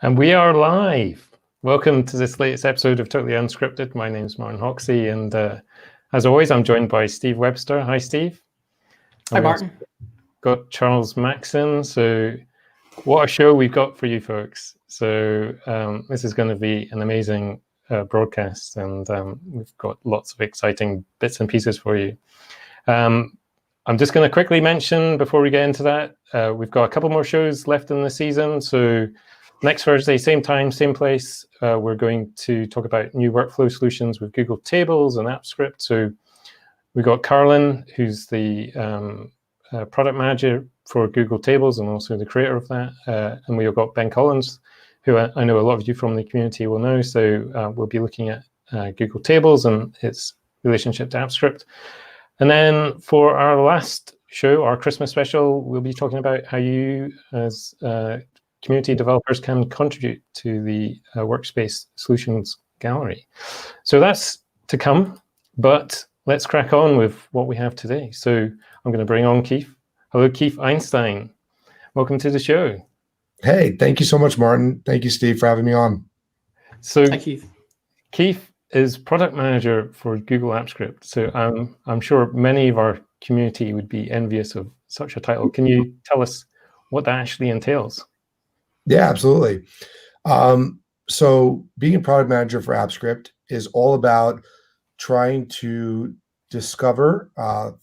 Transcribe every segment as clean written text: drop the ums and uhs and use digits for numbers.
And we are live. Welcome to this latest episode of Totally Unscripted. My name is Martin Hoxie, and as always, I'm joined by Steve Webster. Hi, Steve. Hi, Martin. Got Charles Maxson. So what a show we've got for you folks. So this is going to be an amazing broadcast, and we've got lots of exciting bits and pieces for you. I'm just going to quickly mention before we get into that, we've got a couple more shows left in the season. So next Thursday, same time, same place, we're going to talk about new workflow solutions with Google Tables and AppScript. So we've got Carlin, who's the product manager for Google Tables and also the creator of that. And we've got Ben Collins, who I know a lot of you from the community will know. So we'll be looking at Google Tables and its relationship to AppScript. And then for our last show, our Christmas special, we'll be talking about how you as community developers can contribute to the Workspace Solutions Gallery. So that's to come, but let's crack on with what we have today. So I'm going to bring on Keith. Hello, Keith Einstein. Welcome to the show. Hey, thank you so much, Martin. Thank you, Steve, for having me on. So Hi, Keith. Keith is product manager for Google AppScript. So I'm sure many of our community would be envious of such a title. Can you tell us what that actually entails? Yeah, absolutely. So being a product manager for AppScript is all about trying to discover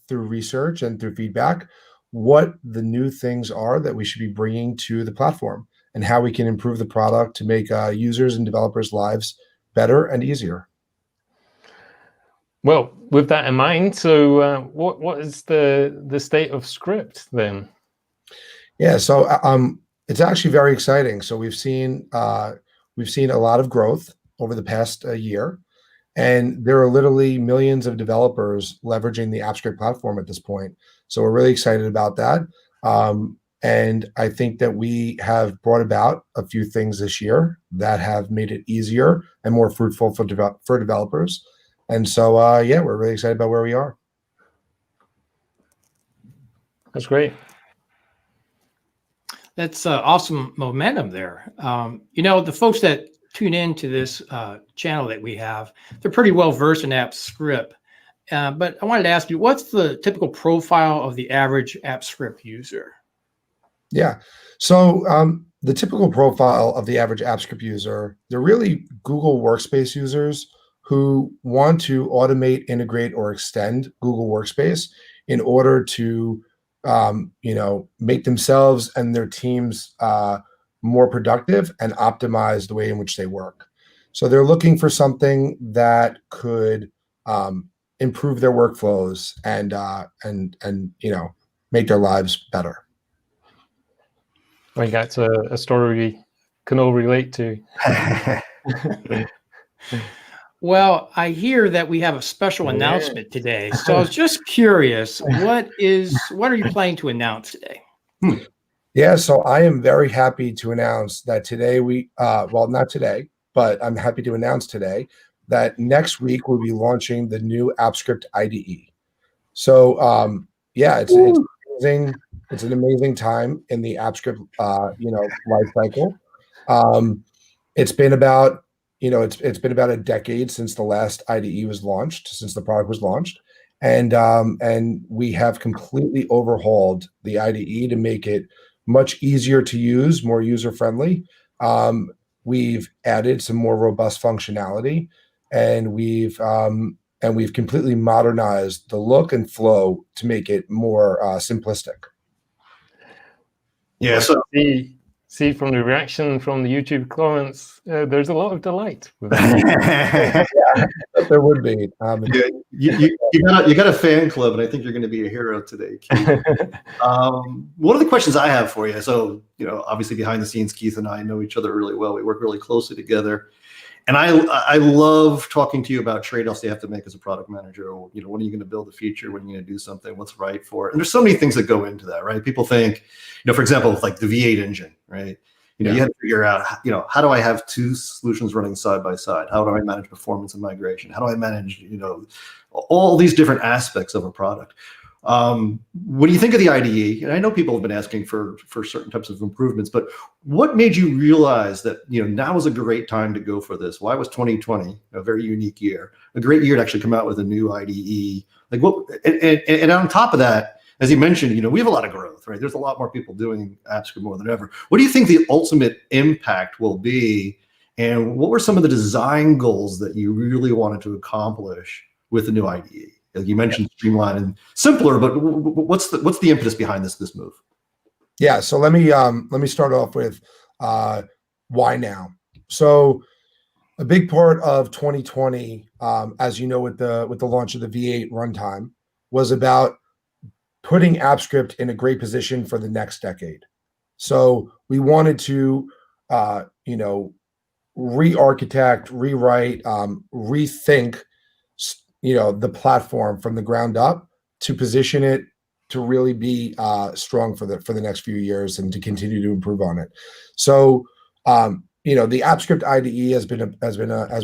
through research and through feedback what the new things are that we should be bringing to the platform and how we can improve the product to make users and developers' lives better and easier. Well, with that in mind, so what is the state of script then? Yeah, so it's actually very exciting. So we've seen a lot of growth over the past year, and there are literally millions of developers leveraging the AppScript platform at this point. So we're really excited about that. And I think that we have brought about a few things this year that have made it easier and more fruitful for developers. And so, yeah, we're really excited about where we are. That's great. That's awesome momentum there. You know, the folks that tune into this channel that we have, they're pretty well versed in AppScript. But I wanted to ask you, what's the typical profile of the average AppScript user? Yeah, so the typical profile of the average AppScript user, they're really Google Workspace users who want to automate, integrate, or extend Google Workspace in order to make themselves and their teams more productive and optimize the way in which they work. So they're looking for something that could improve their workflows and make their lives better. I think that's a story we can all relate to. Well, I hear that we have a special announcement today. So I was just curious, what are you planning to announce today? Yeah, so I am very happy to announce that today well, not today, but I'm happy to announce today that next week we'll be launching the new AppScript IDE. So yeah, it's amazing. It's an amazing time in the AppScript life cycle. It's been about it's been about a decade since the last IDE was launched, since the product was launched, and we have completely overhauled the IDE to make it much easier to use, more user-friendly. We've added some more robust functionality, and we've completely modernized the look and flow to make it more simplistic. Yeah, so see from the reaction from the YouTube comments, there's a lot of delight with that. Yeah, there would be. You got a fan club, and I think you're going to be a hero today, Keith. One of the questions I have for you, so obviously behind the scenes, Keith and I know each other really well. We work really closely together, and I love talking to you about trade-offs you have to make as a product manager. Or, when are you going to build a feature? When are you going to do something? What's right for it? And there's so many things that go into that, right? People think, for example, like the V8 engine, right? You have to figure out, how do I have two solutions running side by side? How do I manage performance and migration? How do I manage, all these different aspects of a product? What do you think of the IDE? And I know people have been asking for certain types of improvements, but what made you realize that now is a great time to go for this? Why was 2020 a very unique year, a great year to actually come out with a new IDE? Like what? And on top of that, as you mentioned, we have a lot of growth, right? There's a lot more people doing AppScript more than ever. What do you think the ultimate impact will be? And what were some of the design goals that you really wanted to accomplish with the new IDE? Like you mentioned, streamline and simpler, but what's the impetus behind this move? Yeah, so let me start off with why now. So a big part of 2020, as you know, with the launch of the V8 runtime, was about putting AppScript in a great position for the next decade. So we wanted to, re-architect, rewrite, rethink, the platform from the ground up to position it to really be strong for the next few years and to continue to improve on it. So, the AppScript IDE has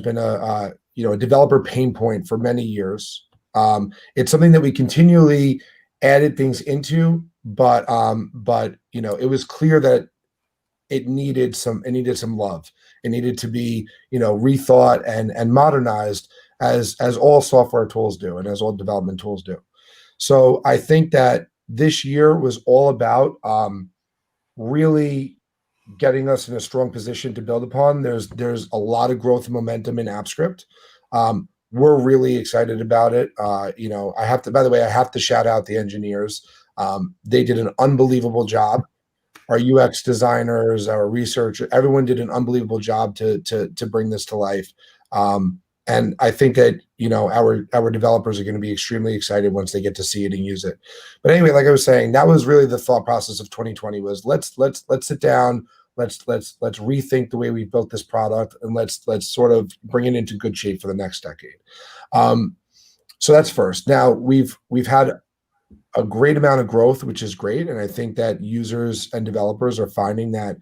been a developer pain point for many years. It's something that we continually added things into, but it was clear that it needed some love. It needed to be rethought and modernized as all software tools do and as all development tools do. So I think that this year was all about really getting us in a strong position to build upon. There's a lot of growth and momentum in AppScript. We're really excited about it. I have to shout out the engineers. They did an unbelievable job. Our UX designers, our researchers, everyone did an unbelievable job to bring this to life. And I think that our developers are going to be extremely excited once they get to see it and use it. But anyway, like I was saying, that was really the thought process of 2020 was let's sit down, let's rethink the way we built this product, and let's sort of bring it into good shape for the next decade. So that's first. Now we've had a great amount of growth, which is great, and I think that users and developers are finding that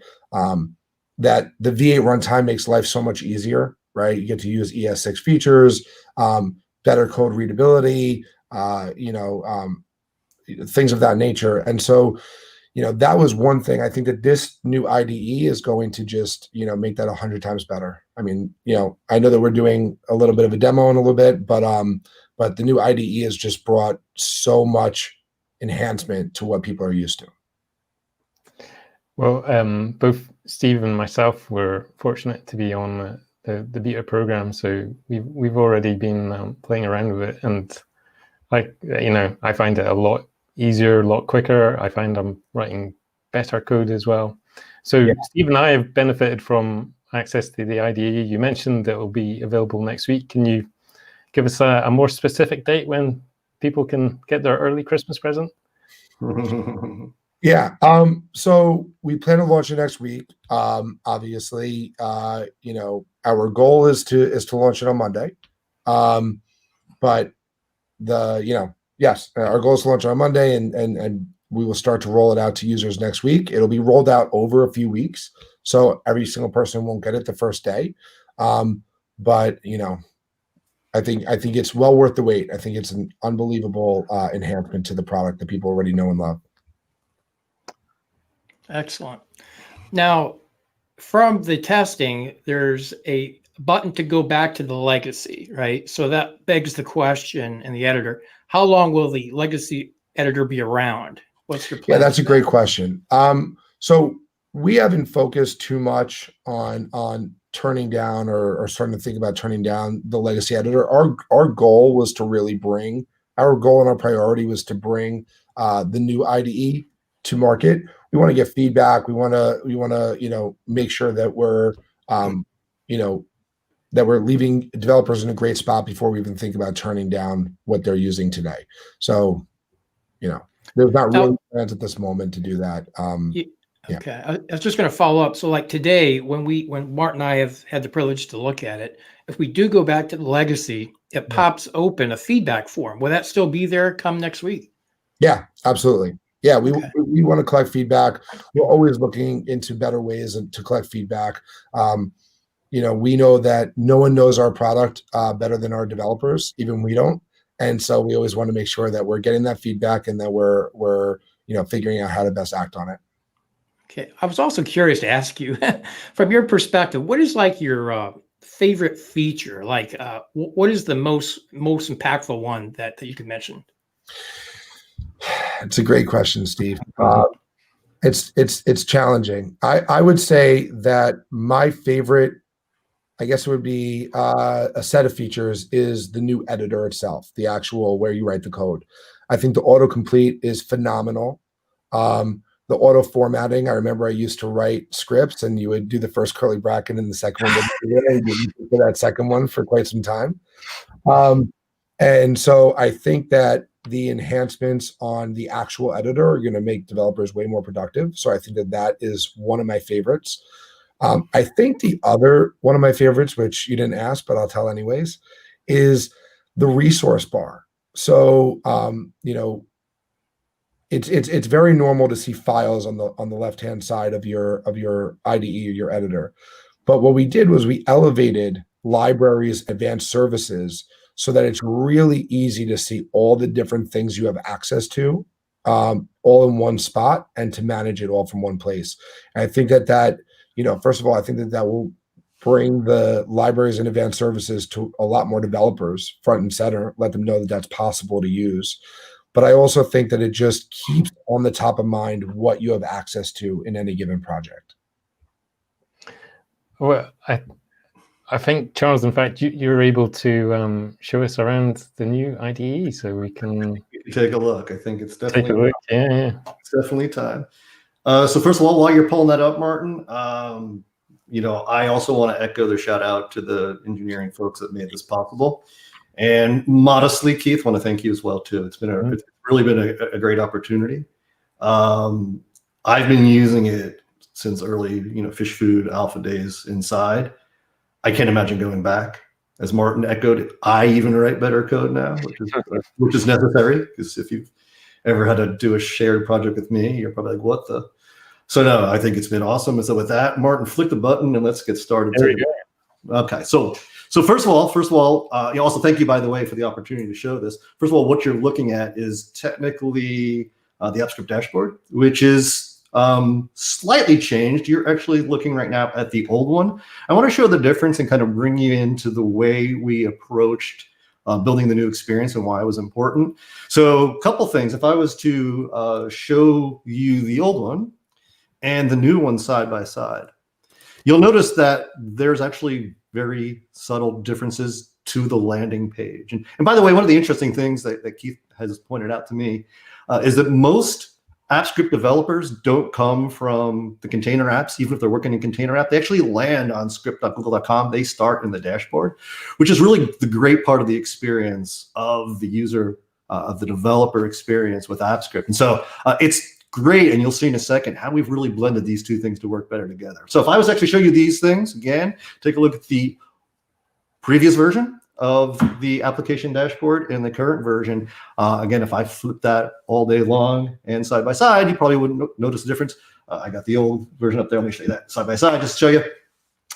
that the V8 runtime makes life so much easier. Right, you get to use ES6 features, better code readability, things of that nature. And so, that was one thing. I think that this new IDE is going to just, make that 100 times better. I mean, I know that we're doing a little bit of a demo in a little bit, but the new IDE has just brought so much enhancement to what people are used to. Well, both Steve and myself were fortunate to be on the beta program, so we've already been playing around with it, and I find it a lot easier, a lot quicker. I find I'm writing better code as well. So yeah. Steve and I have benefited from access to the IDE. You mentioned that it will be available next week. Can you give us a more specific date when people can get their early Christmas present? Yeah. So we plan to launch it next week. Obviously, our goal is to launch it on Monday. But yes, our goal is to launch it on Monday, and we will start to roll it out to users next week. It'll be rolled out over a few weeks, so every single person won't get it the first day. But I think it's well worth the wait. I think it's an unbelievable enhancement to the product that people already know and love. Excellent. Now, from the testing, there's a button to go back to the legacy, right? So that begs the question in the editor, how long will the legacy editor be around? What's your plan? Yeah, that's a great question. So we haven't focused too much on turning down or starting to think about turning down the legacy editor. Our goal was to really bring, our goal and our priority was to bring the new IDE to market. We want to get feedback. We want to make sure that we're that we're leaving developers in a great spot before we even think about turning down what they're using today. So, there's not really plans at this moment to do that. Okay, I was just going to follow up. So, like today, when Mark and I have had the privilege to look at it, if we do go back to the legacy, it pops open a feedback form. Will that still be there come next week? Yeah, absolutely. Yeah, we want to collect feedback. We're always looking into better ways to collect feedback. We know that no one knows our product better than our developers, even we don't. And so we always want to make sure that we're getting that feedback and that we're figuring out how to best act on it. Okay. I was also curious to ask you, from your perspective, what is like your favorite feature? Like, what is the most impactful one that you can mention? It's a great question, Steve. It's challenging. I would say that my favorite, I guess it would be a set of features, is the new editor itself, the actual where you write the code. I think the autocomplete is phenomenal. The auto formatting, I remember I used to write scripts and you would do the first curly bracket and the second one would be for that second one for quite some time. And so I think that the enhancements on the actual editor are going to make developers way more productive. So I think that is one of my favorites. I think the other one of my favorites, which you didn't ask, but I'll tell anyways, is the resource bar. So, it's very normal to see files on the left-hand side of your IDE or your editor. But what we did was we elevated libraries, advanced services, so that it's really easy to see all the different things you have access to, all in one spot, and to manage it all from one place. And I think that first of all, I think that will bring the libraries and advanced services to a lot more developers front and center, let them know that that's possible to use. But I also think that it just keeps on the top of mind what you have access to in any given project. Well, I think, Charles, in fact, you're able to show us around the new IDE, so we can take a look. I think it's definitely take a look. Yeah. It's definitely time. So first of all, while you're pulling that up, Martin, I also want to echo the shout out to the engineering folks that made this possible. And modestly, Keith, want to thank you as well too. It's really been a great opportunity. I've been using it since early, fish food alpha days inside. I can't imagine going back. As Martin echoed, I even write better code now, which is necessary, because if you've ever had to do a shared project with me, you're probably like, what the? So no, I think it's been awesome. And so with that, Martin, flick the button and let's get started. There we go. Okay, so first of all, also thank you, by the way, for the opportunity to show this. First of all, what you're looking at is technically the AppScript dashboard, which is slightly changed. You're actually looking right now at the old one. I want to show the difference and kind of bring you into the way we approached building the new experience and why it was important. So a couple things. If I was to show you the old one and the new one side by side, you'll notice that there's actually very subtle differences to the landing page. And by the way, one of the interesting things that Keith has pointed out to me is that most AppScript developers don't come from the container apps. Even if they're working in container app, they actually land on script.google.com. They start in the dashboard, which is really the great part of the experience of the user, of the developer experience with AppScript. And so it's great, and you'll see in a second how we've really blended these two things to work better together. So if I was to actually show you these things, again, take a look at the previous version of the application dashboard and the current version. Again, if I flip that all day long and side by side, you probably wouldn't notice the difference. I got the old version up there. Let me show you that side by side, just to show you.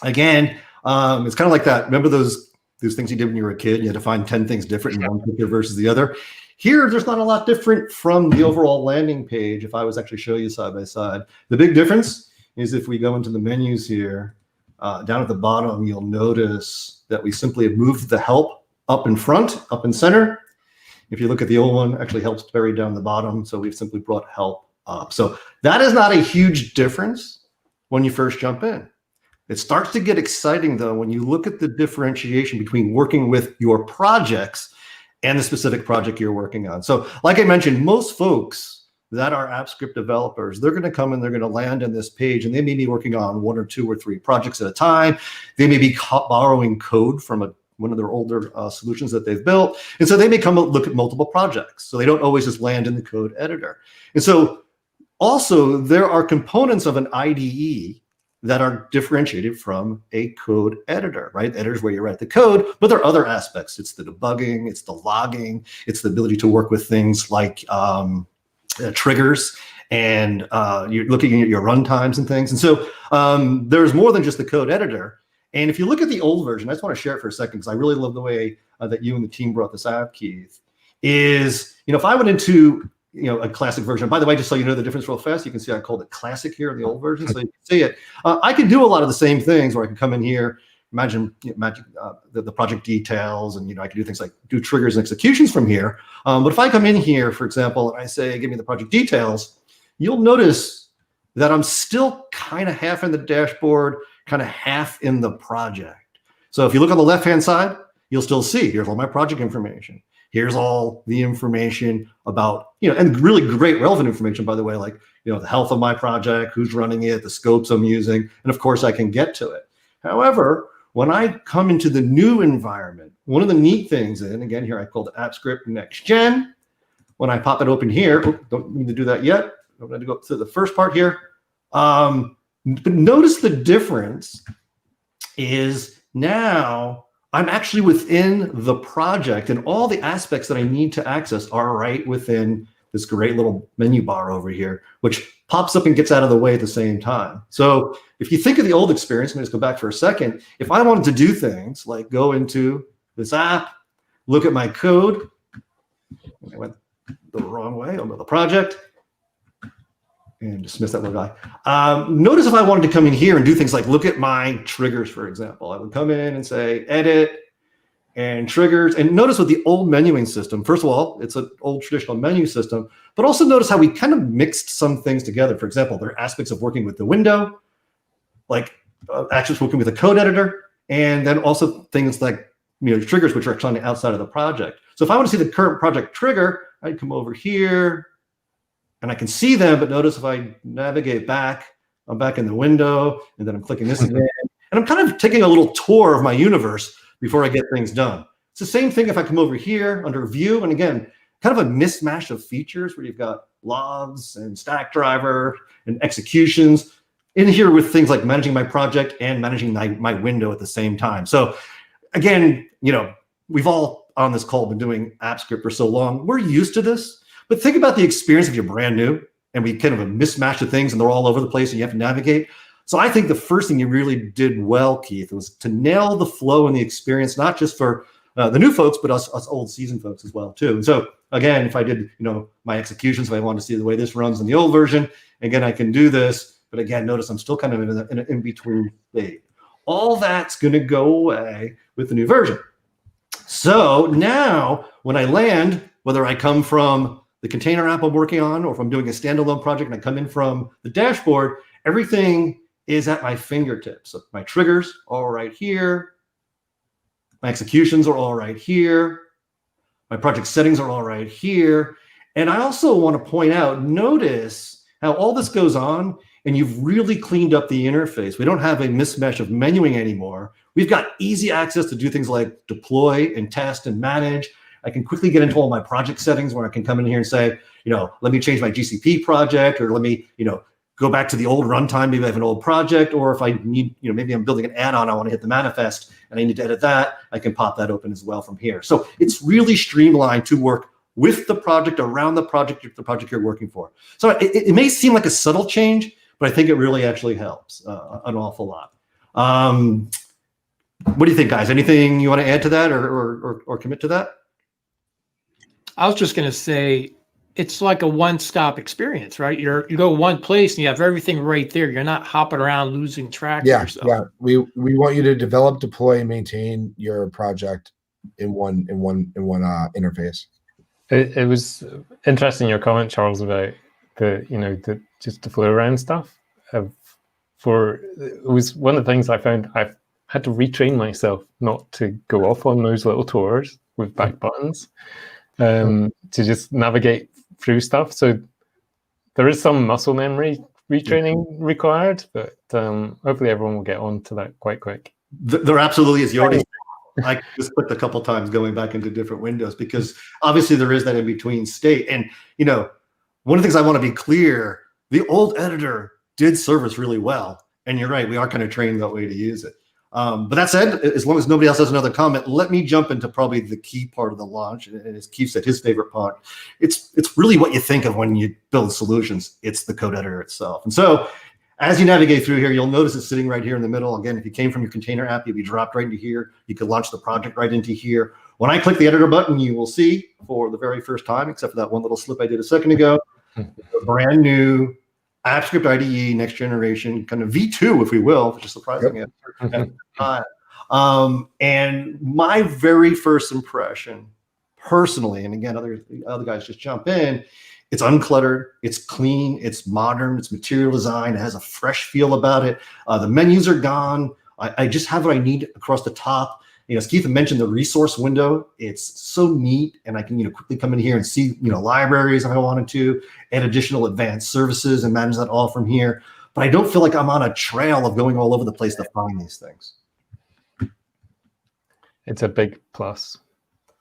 Again, it's kind of like that. Remember those things you did when you were a kid? You had to find 10 things different in one picture versus the other. Here, there's not a lot different from the overall landing page if I was actually show you side by side. The big difference is if we go into the menus here, down at the bottom, you'll notice that we simply have moved the help up in front, up in center. If you look at the old one, actually help's buried down the bottom, so we've simply brought help up. So that is not a huge difference when you first jump in. It starts to get exciting, though, when you look at the differentiation between working with your projects and the specific project you're working on. So like I mentioned, most folks that are AppScript developers, they're going to come and they're going to land on this page, and they may be working on 1 or 2 or 3 projects at a time. They may be borrowing code from one of their older solutions that they've built. And so they may come look at multiple projects. So they don't always just land in the code editor. And so also there are components of an IDE that are differentiated from a code editor, right? The editor is where you write the code, but there are other aspects. It's the debugging, it's the logging, it's the ability to work with things like triggers, and you're looking at your runtimes and things. And so there's more than just the code editor. And if you look at the old version, I just want to share it for a second because I really love the way that you and the team brought this out, Keith. is, if I went into, a classic version, by the way, just so you know the difference real fast, you can see I called it classic here in the old version, so you can see it. I can do a lot of the same things where I can come in here, imagine the project details, and I can do things like do triggers and executions from here. But if I come in here, for example, and I say, give me the project details, you'll notice that I'm still kind of half in the dashboard, kind of half in the project. So if you look on the left-hand side, you'll still see, here's all my project information. Here's all the information about, and really great relevant information, by the way, like, the health of my project, who's running it, the scopes I'm using, and of course I can get to it. However, when I come into the new environment, one of the neat things, and again, here I called AppScript Next Gen. When I pop it open here, don't need to do that yet. I'm going to go through the first part here. But notice the difference is now I'm actually within the project, and all the aspects that I need to access are right within this great little menu bar over here, which pops up and gets out of the way at the same time. So if you think of the old experience, let me just go back for a second. If I wanted to do things like go into this app, look at my code, I went the wrong way, I'll go to the project, and dismiss that little guy. Notice if I wanted to come in here and do things like look at my triggers, for example, I would come in and say edit and triggers. And notice with the old menuing system, first of all, it's an old traditional menu system, but also notice how we kind of mixed some things together. For example, there are aspects of working with the window, like actually working with a code editor, and then also things like triggers, which are actually outside of the project. So if I want to see the current project trigger, I'd come over here, and I can see them, but notice if I navigate back, I'm back in the window, and then I'm clicking this again. And I'm kind of taking a little tour of my universe before I get things done. It's the same thing if I come over here under view, and again, kind of a mismatch of features where you've got logs and stack driver and executions in here with things like managing my project and managing my window at the same time. So again, we've all on this call been doing AppScript for so long. We're used to this. But think about the experience if you're brand new and we kind of a mismatch of things and they're all over the place and you have to navigate. So I think the first thing you really did well, Keith, was to nail the flow and the experience, not just for the new folks, but us old seasoned folks as well too. And so again, if I did, my executions, if I wanted to see the way this runs in the old version, again, I can do this. But again, notice I'm still kind of in an in-between state. All that's going to go away with the new version. So now when I land, whether I come from the container app I'm working on, or if I'm doing a standalone project and I come in from the dashboard, everything is at my fingertips. So my triggers are all right here. My executions are all right here. My project settings are all right here. And I also want to point out, notice how all this goes on and you've really cleaned up the interface. We don't have a mismatch of menuing anymore. We've got easy access to do things like deploy and test and manage. I can quickly get into all my project settings where I can come in here and say, let me change my GCP project, or let me, go back to the old runtime. Maybe I have an old project, or if I need, maybe I'm building an add-on, I want to hit the manifest and I need to edit that, I can pop that open as well from here. So it's really streamlined to work with the project, around the project you're working for. So it may seem like a subtle change, but I think it really actually helps an awful lot. What do you think, guys? Anything you want to add to that or commit to that? I was just going to say, it's like a one-stop experience, right? You go one place and you have everything right there. You're not hopping around losing track of yourself. Yeah. We want you to develop, deploy, and maintain your project in one interface. It was interesting your comment, Charles, about just the flow around stuff. It was one of the things I found I've had to retrain myself not to go off on those little tours with back buttons. To just navigate through stuff. So there is some muscle memory retraining required, but hopefully everyone will get on to that quite quick. There absolutely is. You already I just clicked a couple times going back into different windows because obviously there is that in-between state. And, one of the things I want to be clear, the old editor did serve us really well. And you're right, we are kind of trained that way to use it. But that said, as long as nobody else has another comment, let me jump into probably the key part of the launch. And as Keith said, his favorite part, it's really what you think of when you build solutions. It's the code editor itself. And so as you navigate through here, you'll notice it's sitting right here in the middle. Again, if you came from your container app, you'd be dropped right into here. You could launch the project right into here. When I click the editor button, you will see for the very first time, except for that one little slip I did a second ago, a brand new AppScript IDE, next generation, kind of V2, if we will, which is surprising. Yep. And my very first impression, personally, and again, other guys just jump in, it's uncluttered, it's clean, it's modern, it's material design, it has a fresh feel about it. The menus are gone. I just have what I need across the top. As Keith mentioned, the resource window, it's so neat, and I can quickly come in here and see libraries if I wanted to, add additional advanced services and manage that all from here. But I don't feel like I'm on a trail of going all over the place to find these things. It's a big plus.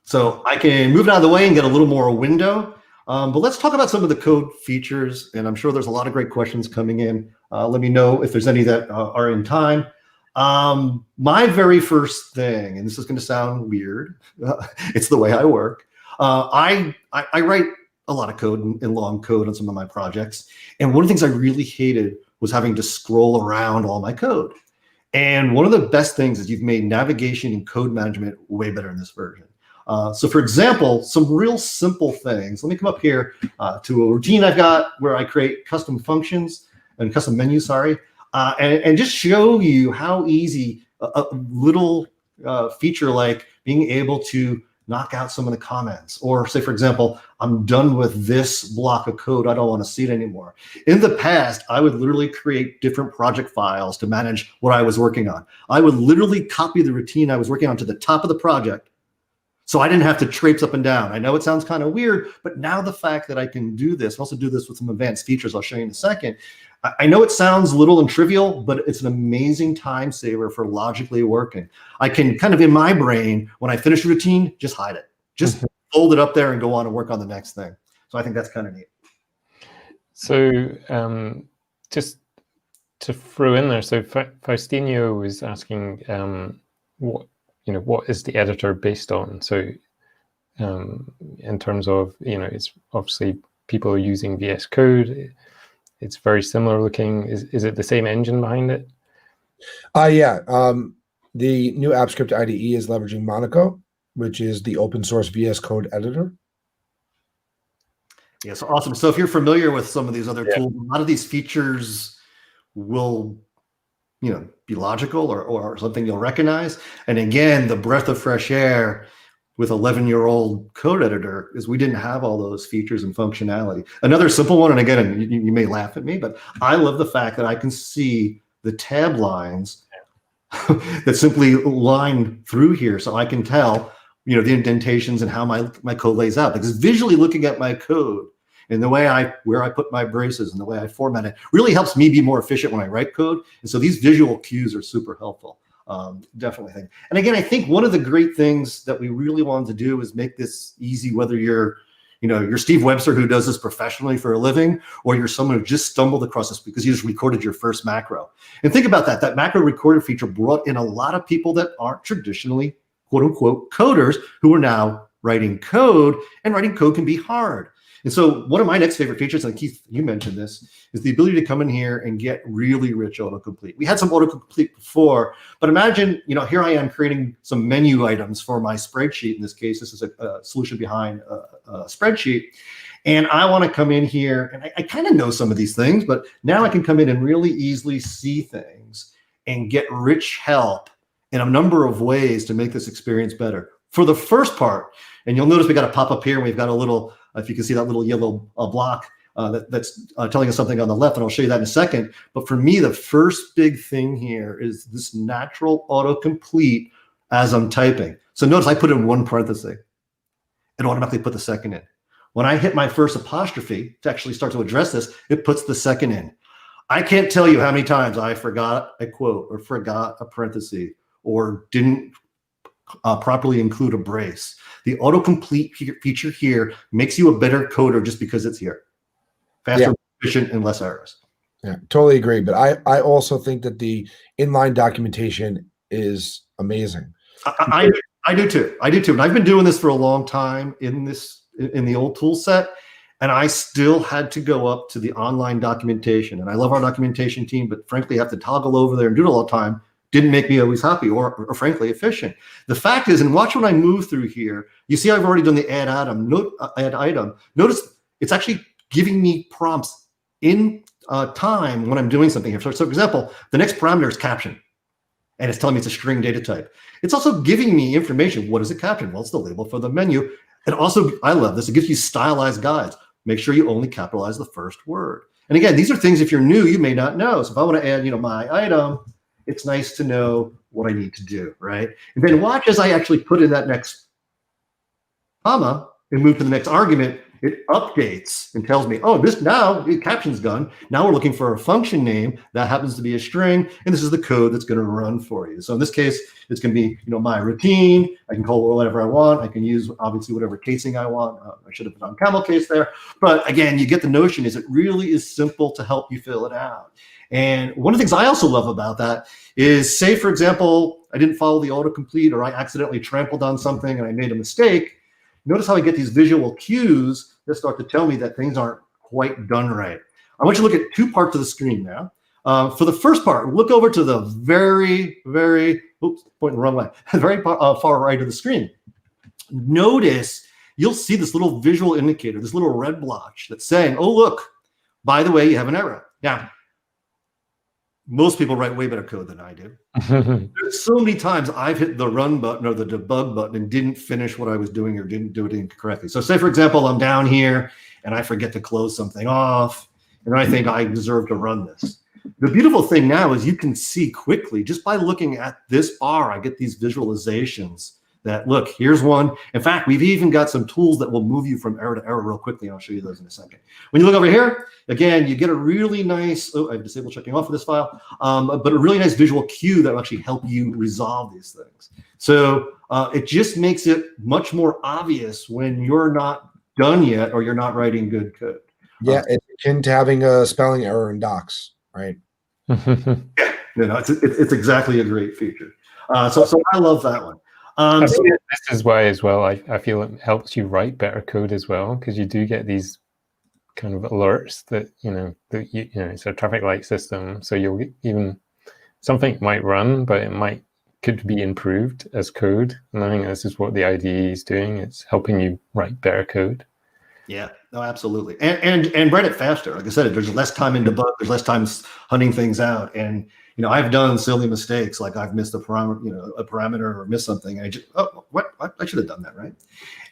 So I can move it out of the way and get a little more window. But let's talk about some of the code features, and I'm sure there's a lot of great questions coming in. Let me know if there's any that are in time. My very first thing, and this is going to sound weird, it's the way I work. I write a lot of code and long code on some of my projects. And one of the things I really hated was having to scroll around all my code. And one of the best things is you've made navigation and code management way better in this version. So for example, some real simple things. Let me come up here to a routine I've got where I create custom functions and custom menus, and just show you how easy a little feature like being able to knock out some of the comments, or say, for example, I'm done with this block of code, I don't want to see it anymore. In the past, I would literally create different project files to manage what I was working on. I would literally copy the routine I was working on to the top of the project, so I didn't have to traipse up and down. I know it sounds kind of weird, but now the fact that I can do this, also do this with some advanced features I'll show you in a second. I know it sounds little and trivial, but it's an amazing time saver for logically working. I can kind of, in my brain, when I finish a routine, just hide it. Just fold it up there and go on and work on the next thing. So I think that's kind of neat. So just to throw in there, so Faustino was asking what is the editor based on? So in terms of, it's obviously people are using VS Code. It's very similar looking. Is it the same engine behind it? Yeah. The new AppScript IDE is leveraging Monaco, which is the open source VS Code editor. Yeah, so awesome. So if you're familiar with some of these other tools, a lot of these features will be logical or something you'll recognize. And again, the breath of fresh air with 11-year-old code editor is we didn't have all those features and functionality. Another simple one, and again, you may laugh at me, but I love the fact that I can see the tab lines that simply line through here, so I can tell the indentations and how my code lays out. Because visually looking at my code and the way where I put my braces and the way I format it really helps me be more efficient when I write code. And so these visual cues are super helpful. Definitely think. And again, I think one of the great things that we really wanted to do is make this easy, whether you're Steve Webster who does this professionally for a living, or you're someone who just stumbled across this because you just recorded your first macro. And think about that. That macro recorder feature brought in a lot of people that aren't traditionally, quote unquote, coders who are now writing code, and writing code can be hard. And so one of my next favorite features, and Keith, you mentioned this, is the ability to come in here and get really rich autocomplete. We had some autocomplete before, but imagine, here I am creating some menu items for my spreadsheet. In this case, this is a solution behind a spreadsheet. And I want to come in here, and I kind of know some of these things, but now I can come in and really easily see things and get rich help in a number of ways to make this experience better. For the first part, and you'll notice we got a pop up here, and we've got a little, if you can see that little yellow block that's telling us something on the left, and I'll show you that in a second. But for me, the first big thing here is this natural autocomplete as I'm typing. So notice I put in one parenthesis. It automatically put the second in. When I hit my first apostrophe to actually start to address this, it puts the second in. I can't tell you how many times I forgot a quote, or forgot a parenthesis, or didn't properly include a brace. The autocomplete feature here makes you a better coder just because it's here. Faster, efficient, and less errors. Yeah, totally agree. But I also think that the inline documentation is amazing. I do too. I do too. And I've been doing this for a long time in the old tool set, and I still had to go up to the online documentation. And I love our documentation team, but frankly, I have to toggle over there and do it all the time. didn't make me always happy or frankly efficient. The fact is, and watch when I move through here, you see I've already done the add item. Notice it's actually giving me prompts in time when I'm doing something here. So for example, the next parameter is caption, and it's telling me it's a string data type. It's also giving me information. What is a caption? Well, it's the label for the menu. And also, I love this, it gives you stylized guides. Make sure you only capitalize the first word. And again, these are things, if you're new, you may not know. So if I want to add, my item, it's nice to know what I need to do, right? And then watch as I actually put in that next comma and move to the next argument, it updates and tells me, oh, this now, the caption's done. Now we're looking for a function name that happens to be a string, and this is the code that's going to run for you. So in this case, it's going to be, my routine. I can call it whatever I want. I can use, obviously, whatever casing I want. I should have put on camel case there. But again, you get the notion is it really is simple to help you fill it out. And one of the things I also love about that is, say, for example, I didn't follow the autocomplete, or I accidentally trampled on something and I made a mistake. Notice how I get these visual cues that start to tell me that things aren't quite done right. I want you to look at two parts of the screen now. For the first part, look over to the very, oops, pointing the wrong way, very far right of the screen. Notice you'll see this little visual indicator, this little red blotch that's saying, oh, look, by the way, you have an error. Now, most people write way better code than I do. There's so many times I've hit the run button or the debug button and didn't finish what I was doing or didn't do it incorrectly. So say, for example, I'm down here and I forget to close something off, and I think I deserve to run this. The beautiful thing now is you can see quickly, just by looking at this bar, I get these visualizations that, look, here's one. In fact, we've even got some tools that will move you from error to error real quickly. I'll show you those in a second. When you look over here, again, you get a really nice, I've disabled checking off of this file, but a really nice visual cue that will actually help you resolve these things. So it just makes it much more obvious when you're not done yet or you're not writing good code. Yeah, it's akin to having a spelling error in docs, right? It's exactly a great feature. So I love that one. This is why as well I feel it helps you write better code as well, because you do get these kind of alerts that it's a traffic light system, so you'll even something might run, but it could be improved as code. And I think this is what the IDE is doing. It's helping you write better code. Yeah, no, absolutely, and write it faster. Like I said, there's less time in debug. There's less time hunting things out, and I've done silly mistakes, like I've missed a parameter or missed something. And I just, what? I should have done that, right?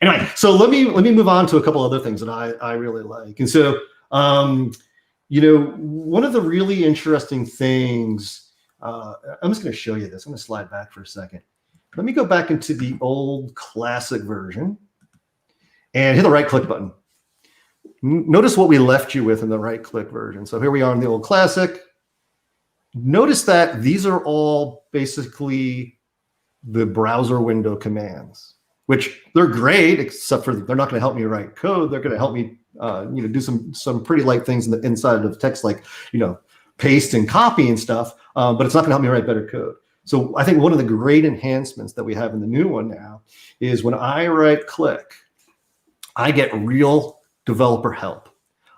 Anyway, so let me move on to a couple other things that I really like. And so, one of the really interesting things, I'm just going to show you this. I'm going to slide back for a second. Let me go back into the old classic version and hit the right click button. Notice what we left you with in the right click version. So here we are in the old classic. Notice that these are all basically the browser window commands, which they're great, except for they're not going to help me write code. They're going to help me, do some pretty light things inside of the text, like paste and copy and stuff. But it's not going to help me write better code. So I think one of the great enhancements that we have in the new one now is when I right click, I get real developer help.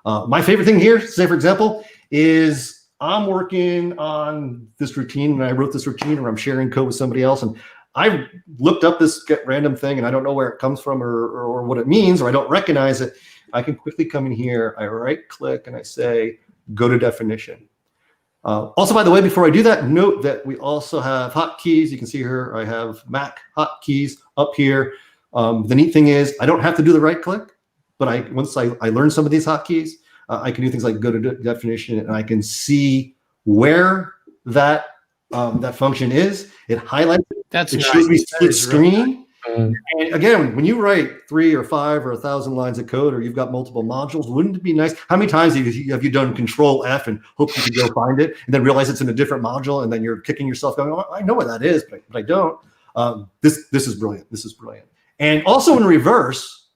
My favorite thing here, say for example, is I'm working on this routine and I wrote this routine, or I'm sharing code with somebody else, and I looked up this get random thing and I don't know where it comes from or what it means, or I don't recognize it. I can quickly come in here, I right click and I say, go to definition. Also, by the way, before I do that, note that we also have hotkeys. You can see here, I have Mac hotkeys up here. The neat thing is I don't have to do the right click, but once I learn some of these hotkeys, I can do things like go to definition, and I can see where that function is. It highlights it. That's it nice. shows me split screen. Really And again, when you write 3 or 5 or 1,000 lines of code, or you've got multiple modules, wouldn't it be nice? How many times have you done Control F and hope you can go find it, and then realize it's in a different module, and then you're kicking yourself going, oh, I know what that is, but I don't. This is brilliant. This is brilliant. And also in reverse,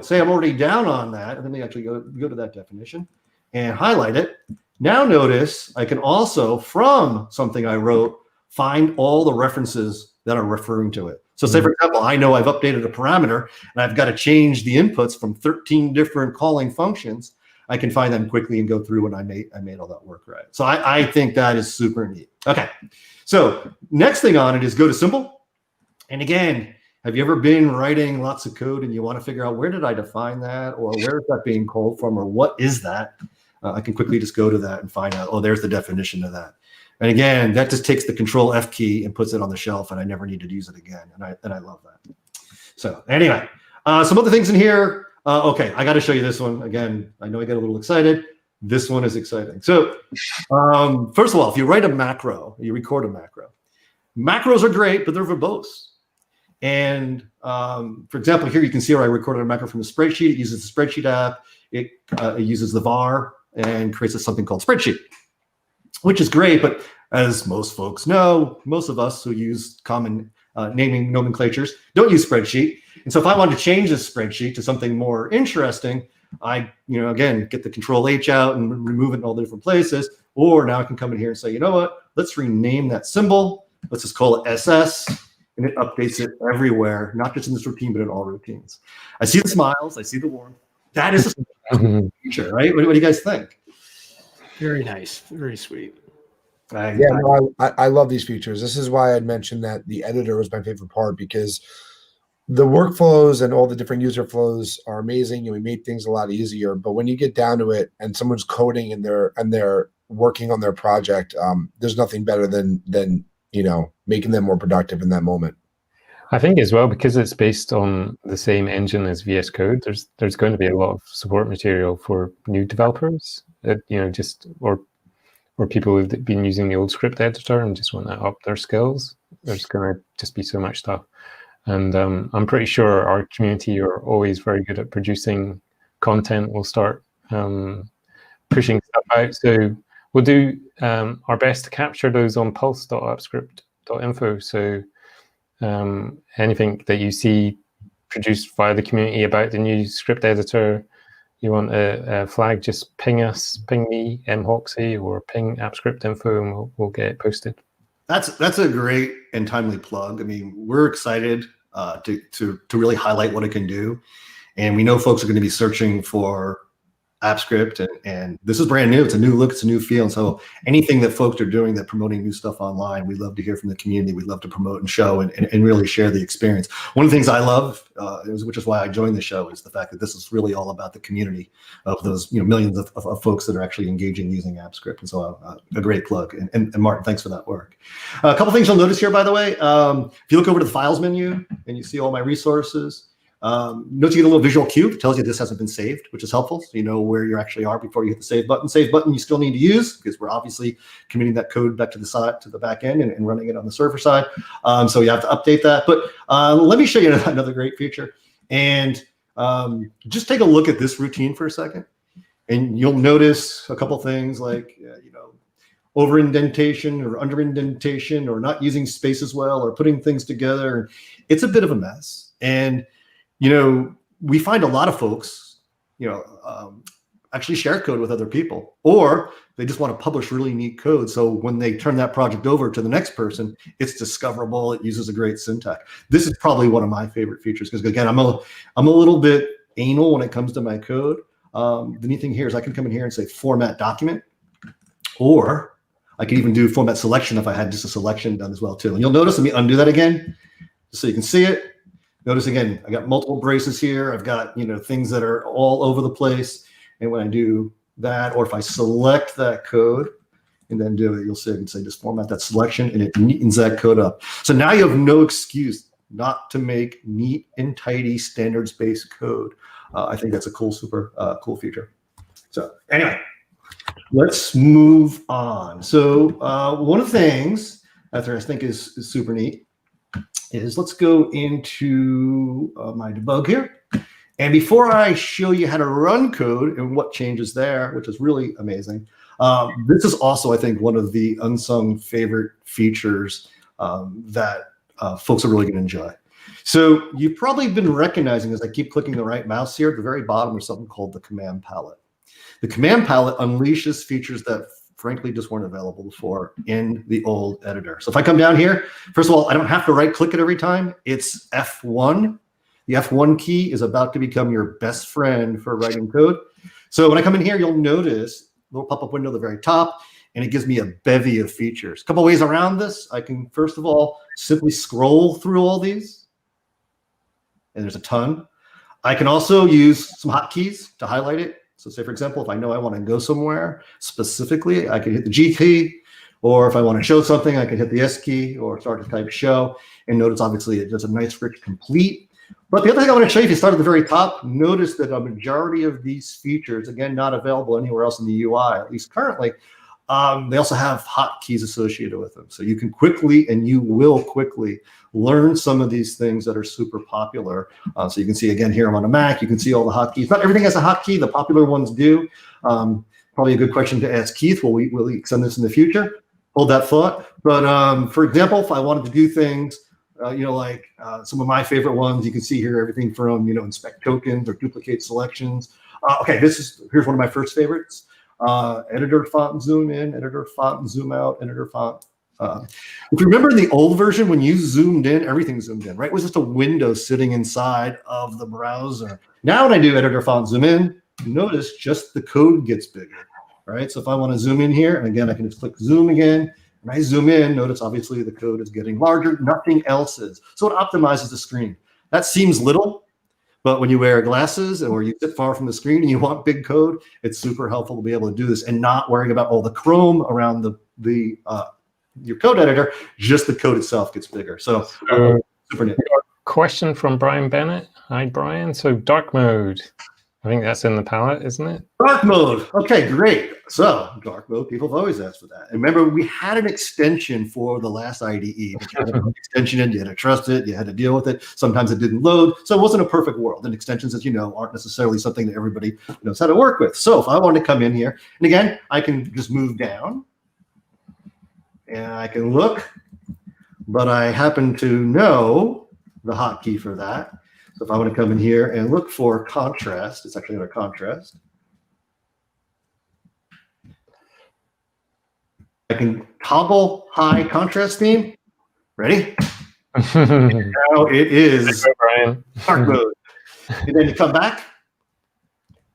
say I'm already down on that, and then we actually go to that definition and highlight it. Now notice I can also, from something I wrote, find all the references that are referring to it. So say, for example, I know I've updated a parameter and I've got to change the inputs from 13 different calling functions. I can find them quickly and go through and I made all that work right. So I think that is super neat. Okay, so next thing on it is go to symbol. And again, have you ever been writing lots of code and you want to figure out where did I define that, or where is that being called from, or what is that? I can quickly just go to that and find out, oh, there's the definition of that. And again, that just takes the Control F key and puts it on the shelf, and I never need to use it again. And I love that. So anyway, some other things in here. Okay, I got to show you this one. Again, I know I get a little excited. This one is exciting. So first of all, if you write a macro, you record a macro. Macros are great, but they're verbose. And for example, here you can see where I recorded a macro from a spreadsheet. It uses the spreadsheet app. It uses the var and creates something called spreadsheet, which is great. But as most folks know, most of us who use common naming nomenclatures don't use spreadsheet. And so if I wanted to change this spreadsheet to something more interesting, I, again, get the Control H out and remove it in all the different places. Or now I can come in here and say, you know what, let's rename that symbol. Let's just call it SS. And it updates it everywhere, not just in this routine, but in all routines. I see the smiles. I see the warmth. That is a feature, right? What do you guys think? Very nice. Very sweet. I love these features. This is why I mentioned that the editor was my favorite part, because the workflows and all the different user flows are amazing, and we made things a lot easier. But when you get down to it and someone's coding and they're working on their project, there's nothing better than making them more productive in that moment. I think as well, because it's based on the same engine as VS Code, there's going to be a lot of support material for new developers, or people who've been using the old script editor and just want to up their skills. There's going to just be so much stuff. And I'm pretty sure our community are always very good at producing content. We'll start pushing stuff out. So we'll do our best to capture those on pulse.appscript.info. So anything that you see produced via the community about the new script editor, you want a flag, just ping me, mhoxie, or ping appscript.info, and we'll get it posted. That's a great and timely plug. I mean, we're excited to really highlight what it can do. And we know folks are going to be searching for AppScript, and this is brand new. It's a new look, it's a new feel. And so anything that folks are doing that promoting new stuff online, we love to hear from the community. We love to promote and show and really share the experience. One of the things I love, which is why I joined the show, is the fact that this is really all about the community of those millions of folks that are actually engaging using AppScript. And so a great plug. And Martin, thanks for that work. A couple things you'll notice here, by the way. If you look over to the files menu and you see all my resources, notice you get a little visual cue that tells you this hasn't been saved, which is helpful, so you know where you actually are before you hit the save button. Save button you still need to use, because we're obviously committing that code back to the side, to the back end, and running it on the server side. So you have to update that. But let me show you another great feature. And just take a look at this routine for a second, and you'll notice a couple things like over indentation or under indentation, or not using spaces well, or putting things together. It's a bit of a mess. And we find a lot of folks, actually share code with other people, or they just want to publish really neat code. So when they turn that project over to the next person, it's discoverable. It uses a great syntax. This is probably one of my favorite features, because again, I'm a little bit anal when it comes to my code. The neat thing here is I can come in here and say format document, or I could even do format selection if I had just a selection done as well too. And you'll notice, let me undo that again, just so you can see it. Notice again, I got multiple braces here. I've got, things that are all over the place. And when I do that, or if I select that code and then do it, you'll see I can say just format that selection, and it neatens that code up. So now you have no excuse not to make neat and tidy standards-based code. I think that's a cool, super cool feature. So anyway, let's move on. So one of the things that I think is super neat is, let's go into my debug here. And before I show you how to run code and what changes there, which is really amazing, this is also, I think, one of the unsung favorite features that folks are really going to enjoy. So you've probably been recognizing, as I keep clicking the right mouse here, at the very bottom is something called the command palette. The command palette unleashes features that frankly just weren't available before in the old editor. So if I come down here, first of all, I don't have to right click it every time. It's F1. The F1 key is about to become your best friend for writing code. So when I come in here, you'll notice a little pop-up window at the very top, and it gives me a bevy of features. A couple ways around this. I can, first of all, simply scroll through all these, and there's a ton. I can also use some hotkeys to highlight it. So say, for example, if I know I want to go somewhere specifically, I can hit the G key, or if I want to show something, I can hit the S key or start to type show. And notice, obviously, it does a nice rich complete. But the other thing I want to show you, if you start at the very top, notice that a majority of these features, again, not available anywhere else in the UI, at least currently, they also have hotkeys associated with them. So you can quickly, and you will quickly, learn some of these things that are super popular. So you can see, again, here I'm on a Mac, you can see all the hotkeys. Not everything has a hotkey, the popular ones do. Probably a good question to ask Keith. Will we extend this in the future? Hold that thought. But for example, if I wanted to do things, like some of my favorite ones, you can see here everything from, inspect tokens or duplicate selections. Okay, here's one of my first favorites. Editor font and zoom in, editor font and zoom out, editor font. If you remember in the old version, when you zoomed in, everything zoomed in, right? It was just a window sitting inside of the browser. Now when I do editor font zoom in, notice just the code gets bigger, right? So if I want to zoom in here, and again, I can just click zoom again, and I zoom in, notice obviously the code is getting larger, nothing else is. So it optimizes the screen. That seems little, but when you wear glasses or you sit far from the screen and you want big code, it's super helpful to be able to do this and not worrying about all the Chrome around your code editor. Just the code itself gets bigger. So super neat. Question from Brian Bennett. Hi, Brian. So dark mode. I think that's in the palette, isn't it? Dark mode. Okay, great. So dark mode, people have always asked for that. And remember, we had an extension for the last IDE. But you had to put an extension in, you had to trust it, you had to deal with it. Sometimes it didn't load. So it wasn't a perfect world. And extensions, as you know, aren't necessarily something that everybody knows how to work with. So if I want to come in here, and again, I can just move down and I can look, but I happen to know the hotkey for that. So if I want to come in here and look for contrast, it's actually under contrast. I can toggle high contrast theme. Ready? Now it is dark mode. And then you come back,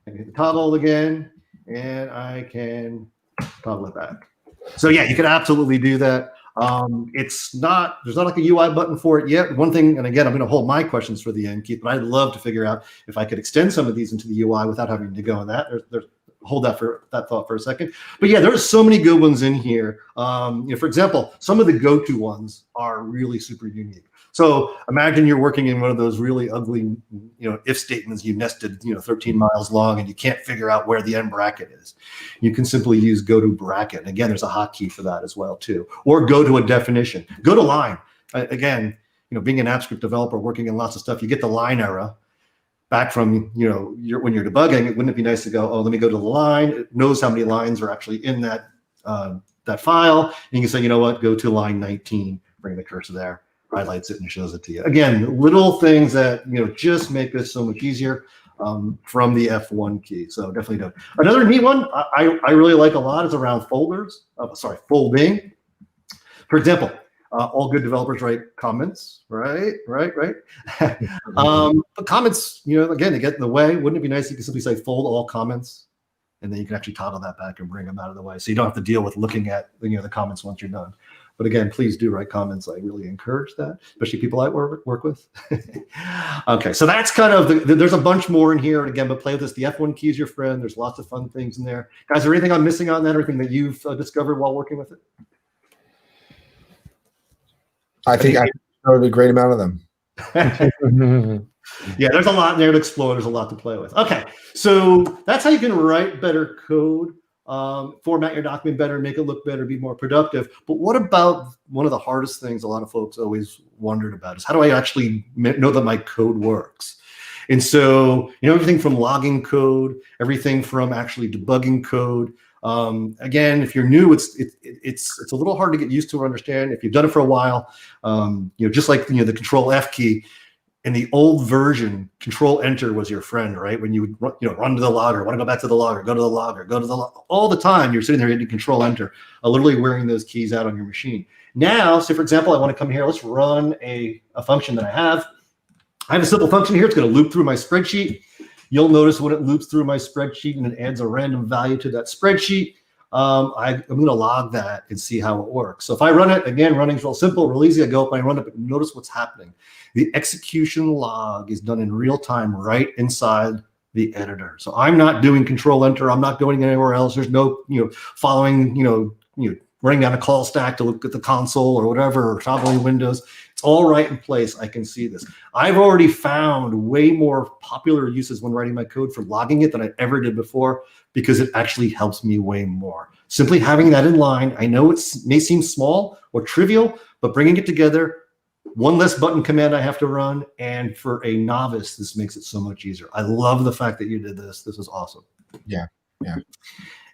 I can toggle again, and I can toggle it back. So yeah, you can absolutely do that. There's not like a UI button for it yet. One thing, and again, I'm going to hold my questions for the end, Keith, but I'd love to figure out if I could extend some of these into the UI without having to go on that. Hold that thought for a second. But yeah, there's so many good ones in here. For example, some of the go-to ones are really super unique. So imagine you're working in one of those really ugly, if statements you nested, 13 miles long, and you can't figure out where the end bracket is. You can simply use go to bracket. And again, there's a hotkey for that as well too. Or go to a definition. Go to line. Again, being an AppScript developer working in lots of stuff, you get the line error back from when you're debugging. Wouldn't it be nice to go, oh, let me go to the line. It knows how many lines are actually in that file. And you can say, you know what, go to line 19, bring the cursor there. Highlights it and shows it to you. Again, little things that just make this so much easier from the F1 key. So definitely do. Another neat one I really like a lot is around folders. Folding. For example, all good developers write comments, right? But comments, again, they get in the way. Wouldn't it be nice if you could simply say fold all comments, and then you can actually toggle that back and bring them out of the way, so you don't have to deal with looking at the comments once you're done. But again, please do write comments. I really encourage that, especially people I work with. Okay, so that's kind of there's a bunch more in here. And again, but play with this. The F1 key is your friend. There's lots of fun things in there. Guys, is there anything I'm missing on that? Anything that you've discovered while working with it? I think I showed a great amount of them. Yeah, there's a lot in there to explore. There's a lot to play with. Okay, so that's how you can write better code. Format your document better, make it look better, be more productive. But what about one of the hardest things a lot of folks always wondered about is how do I actually know that my code works? And so, everything from logging code, everything from actually debugging code. Again, if you're new, it's a little hard to get used to or understand. If you've done it for a while, just like the Control F key. In the old version, Control Enter was your friend, right? When you would run to the logger, want to go back to the logger, go to the logger, go to the logger. All the time, you're sitting there hitting Control Enter, literally wearing those keys out on your machine. Now, say for example, I want to come here. Let's run a function that I have. I have a simple function here. It's going to loop through my spreadsheet. You'll notice when it loops through my spreadsheet and it adds a random value to that spreadsheet, I'm going to log that and see how it works. So if I run it, again, running's real simple, real easy. I go up and I run it, but notice what's happening. The execution log is done in real time right inside the editor. So I'm not doing Control Enter. I'm not going anywhere else. There's no, following, running down a call stack to look at the console or whatever, or toggling windows. It's all right in place. I can see this. I've already found way more popular uses when writing my code for logging it than I ever did before, because it actually helps me way more. Simply having that in line, I know it may seem small or trivial, but bringing it together, one less button command I have to run, and for a novice, this makes it so much easier. I love the fact that you did this. This is awesome. Yeah.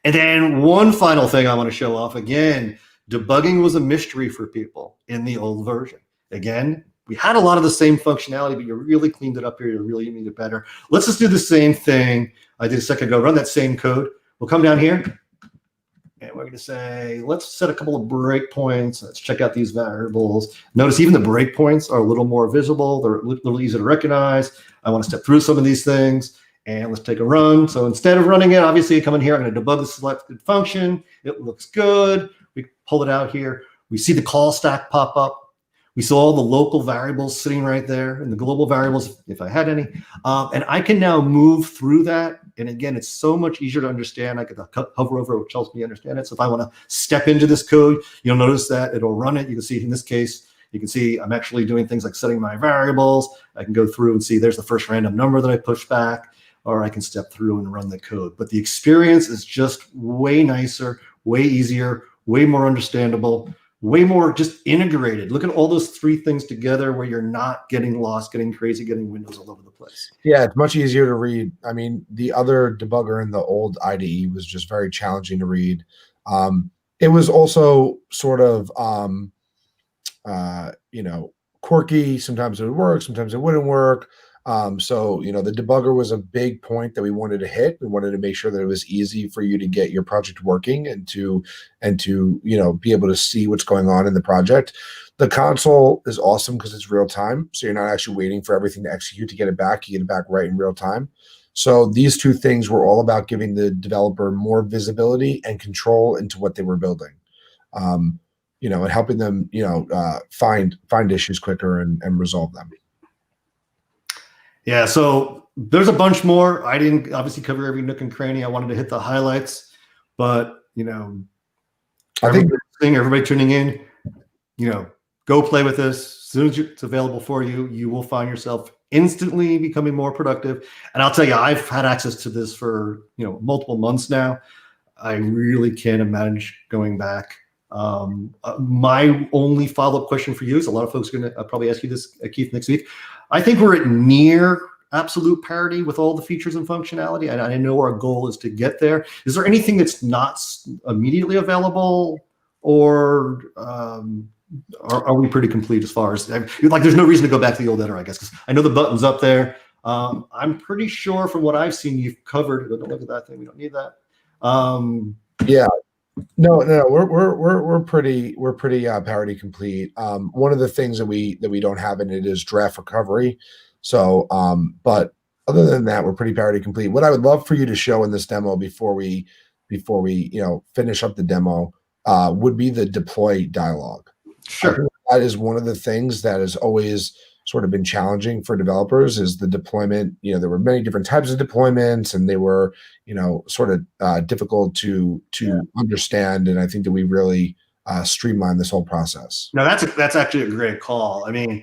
And then one final thing I want to show off. Again, debugging was a mystery for people in the old version. Again, we had a lot of the same functionality, but you really cleaned it up here. You really made it better. Let's just do the same thing I did a second ago. Run that same code. We'll come down here, and we're going to say, let's set a couple of breakpoints. Let's check out these variables. Notice even the breakpoints are a little more visible. They're a little easier to recognize. I want to step through some of these things. And let's take a run. So instead of running it, obviously come in here, I'm going to debug the selected function. It looks good. We pull it out here. We see the call stack pop up. We saw all the local variables sitting right there and the global variables, if I had any. And I can now move through that. And again, it's so much easier to understand. I could hover over, which helps me understand it. So if I want to step into this code, you'll notice that it'll run it. You can see in this case, you can see I'm actually doing things like setting my variables. I can go through and see there's the first random number that I push back, or I can step through and run the code. But the experience is just way nicer, way easier, way more understandable, way more just integrated. Look at all those three things together where you're not getting lost, getting crazy, getting windows all over the place. Yeah, it's much easier to read. I mean, the other debugger in the old IDE was just very challenging to read. It was also sort of, quirky. Sometimes it would work, sometimes it wouldn't work. So, the debugger was a big point that we wanted to hit. We wanted to make sure that it was easy for you to get your project working and to be able to see what's going on in the project. The console is awesome because it's real time. So you're not actually waiting for everything to execute to get it back. You get it back right in real time. So these two things were all about giving the developer more visibility and control into what they were building. And helping them, find issues quicker and resolve them. Yeah, so there's a bunch more. I didn't obviously cover every nook and cranny. I wanted to hit the highlights, but I think everybody tuning in, go play with this. As soon as it's available for you, you will find yourself instantly becoming more productive. And I'll tell you, I've had access to this for multiple months now. I really can't imagine going back. My only follow-up question for you is, a lot of folks are going to probably ask you this, Keith, next week. I think we're at near absolute parity with all the features and functionality. And I know our goal is to get there. Is there anything that's not immediately available, or are we pretty complete as far as, there's no reason to go back to the old editor, I guess, because I know the button's up there. I'm pretty sure from what I've seen, you've covered. Don't look at that thing. We don't need that. Yeah. No, we're pretty parity complete. One of the things that we don't have in it is draft recovery. So, but other than that, we're pretty parity complete. What I would love for you to show in this demo before we finish up the demo would be the deploy dialog. Sure. That is one of the things that has always sort of been challenging for developers, is the deployment. There were many different types of deployments, and they were, sort of difficult to understand. And I think that we really streamlined this whole process. No, that's actually a great call. I mean,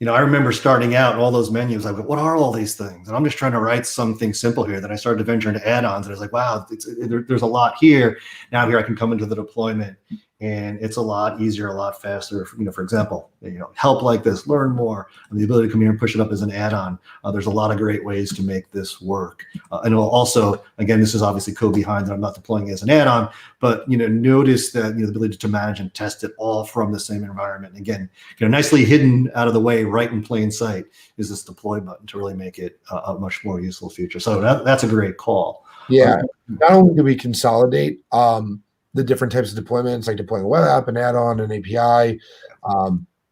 I remember starting out and all those menus. I go, what are all these things? And I'm just trying to write something simple here. Then I started to venture into add-ons, and I was like, wow, there's a lot here. Now here I can come into the deployment, and it's a lot easier, a lot faster. For example, help like this, learn more, and the ability to come here and push it up as an add-on. There's a lot of great ways to make this work. And it'll also, again, this is obviously code behind that I'm not deploying as an add-on, but notice that the ability to manage and test it all from the same environment. And again, nicely hidden out of the way, right in plain sight, is this deploy button to really make it a much more useful feature. So that's a great call. Yeah. Not only do we consolidate the different types of deployments, like deploying a web app, an add-on, an API,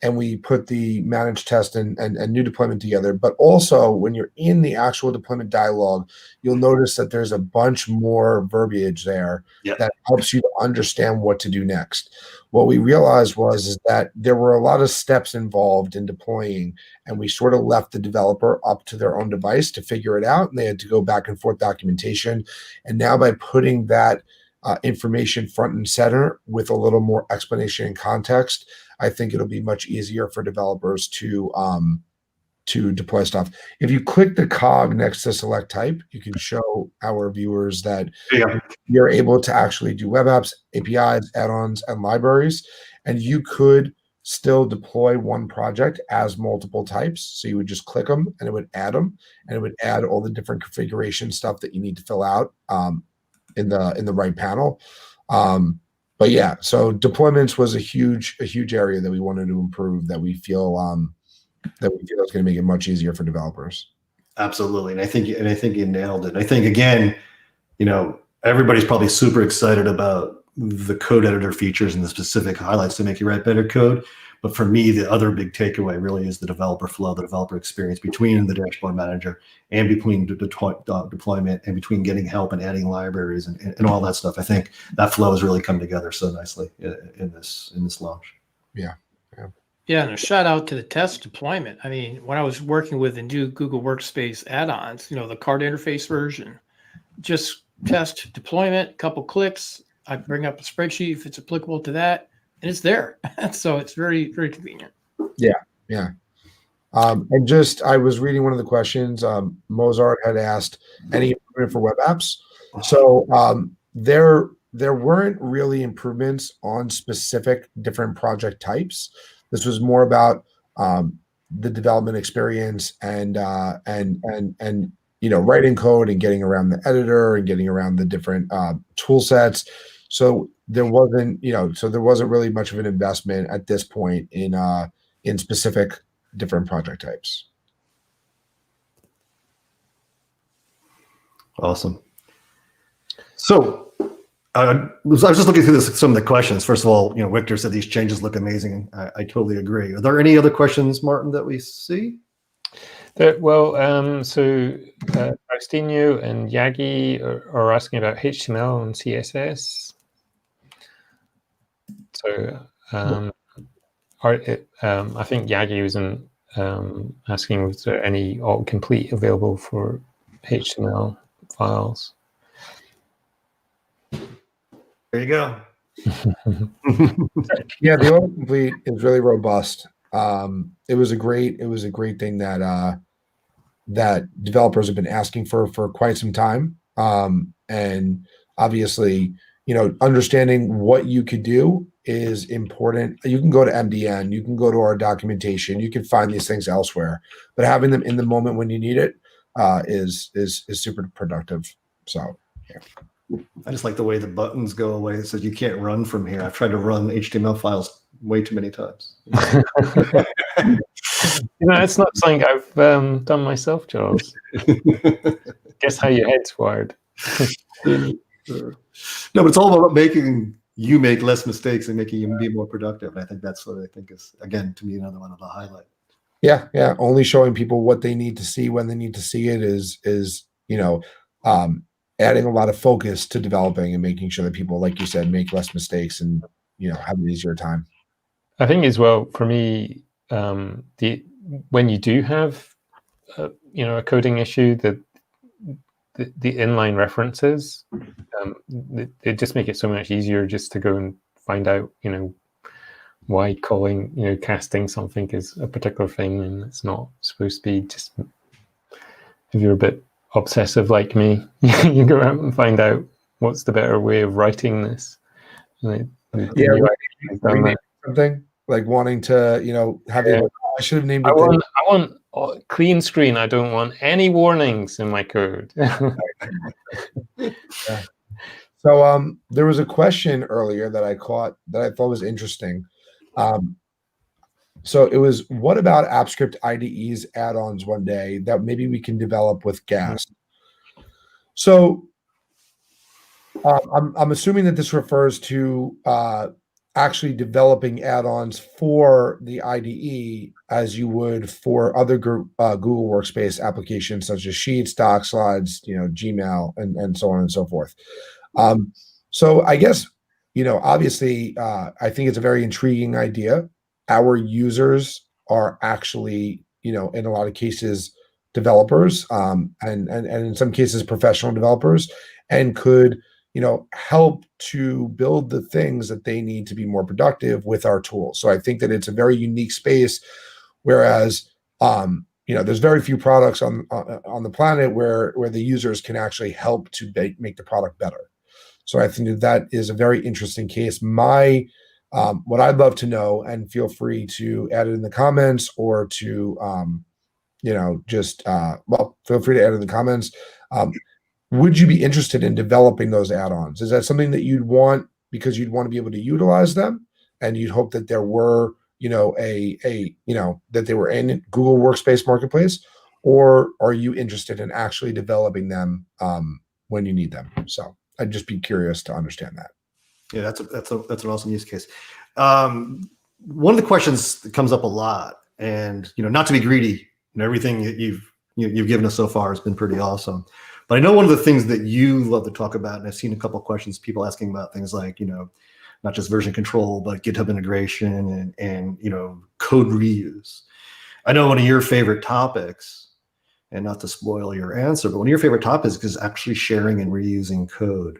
and we put the managed test and new deployment together. But also, when you're in the actual deployment dialog, you'll notice that there's a bunch more verbiage there that helps you to understand what to do next. What we realized is that there were a lot of steps involved in deploying, and we sort of left the developer up to their own device to figure it out, and they had to go back and forth documentation. And now by putting that information front and center with a little more explanation and context, I think it'll be much easier for developers to deploy stuff. If you click the cog next to select type, you can show our viewers that you're able to actually do web apps, APIs, add-ons, and libraries, and you could still deploy one project as multiple types. So you would just click them, and it would add them, and it would add all the different configuration stuff that you need to fill out in the right panel. But yeah, so deployments was a huge area that we wanted to improve, that we feel is going to make it much easier for developers. Absolutely, and I think you nailed it. I think, again, everybody's probably super excited about the code editor features and the specific highlights to make you write better code. But for me, the other big takeaway really is the developer flow, the developer experience between the dashboard manager and between deployment and between getting help and adding libraries and all that stuff. I think that flow has really come together so nicely in this launch. Yeah. Yeah, and a shout out to the test deployment. I mean, when I was working with the new Google Workspace add-ons, the card interface version, just test deployment, couple clicks, I bring up a spreadsheet if it's applicable to that, and it's there. So it's very, very convenient. Yeah. And just, I was reading one of the questions. Mozart had asked any improvement for web apps. So there weren't really improvements on specific different project types. This was more about the development experience and writing code and getting around the editor and getting around the different tool sets. So there wasn't really much of an investment at this point in specific different project types. Awesome. So I was just looking through some of the questions. First of all, Victor said these changes look amazing. I totally agree. Are there any other questions, Martin, that we see? So Faustino and Yagi are asking about HTML and CSS. So I think Yagi was asking, was there any autocomplete available for HTML files? There you go. Yeah, the autocomplete is really robust. It was a great thing that developers have been asking for quite some time. And obviously, understanding what you could do is important. You can go to MDN, you can go to our documentation, you can find these things elsewhere, but having them in the moment when you need it is super productive. So yeah. I just like the way the buttons go away. It says you can't run from here. I've tried to run HTML files way too many times. It's not something I've done myself, Charles. Guess how your head's wired. Sure. No, but it's all about making you make less mistakes and making you be more productive. And I think that's what I think is, again, to me, another one of the highlights. Yeah. Only showing people what they need to see when they need to see it is adding a lot of focus to developing and making sure that people, like you said, make less mistakes and have an easier time. I think as well, for me, when you do have a coding issue, the inline references, they just make it so much easier just to go and find out why calling casting something is a particular thing and it's not supposed to be. Just if you're a bit obsessive like me, you go out and find out what's the better way of writing this. Something like wanting to have I should have named it. I want clean screen. I don't want any warnings in my code. Yeah. So there was a question earlier that I caught that I thought was interesting. So it was, what about AppScript IDE's add-ons one day that maybe we can develop with GAS? So I'm assuming that this refers to actually developing add-ons for the IDE as you would for other Google Workspace applications such as Sheets, Docs, Slides, Gmail, and so on and so forth. So I guess, obviously, I think it's a very intriguing idea. Our users are actually, in a lot of cases, developers, and in some cases, professional developers, and could help to build the things that they need to be more productive with our tools. So I think that it's a very unique space, whereas there's very few products on the planet where the users can actually help to make the product better. So I think that is a very interesting case. What I'd love to know, and feel free to add it in the comments or to feel free to add it in the comments. Would you be interested in developing those add-ons? Is that something that you'd want because you'd want to be able to utilize them, and you'd hope that there were, that they were in Google Workspace Marketplace, or are you interested in actually developing them when you need them? So I'd just be curious to understand that. Yeah, that's an awesome use case. One of the questions that comes up a lot, and not to be greedy, everything that you've given us so far has been pretty awesome. But I know one of the things that you love to talk about, and I've seen a couple of questions, people asking about things like, not just version control, but GitHub integration and code reuse. I know one of your favorite topics, and not to spoil your answer, but one of your favorite topics is actually sharing and reusing code.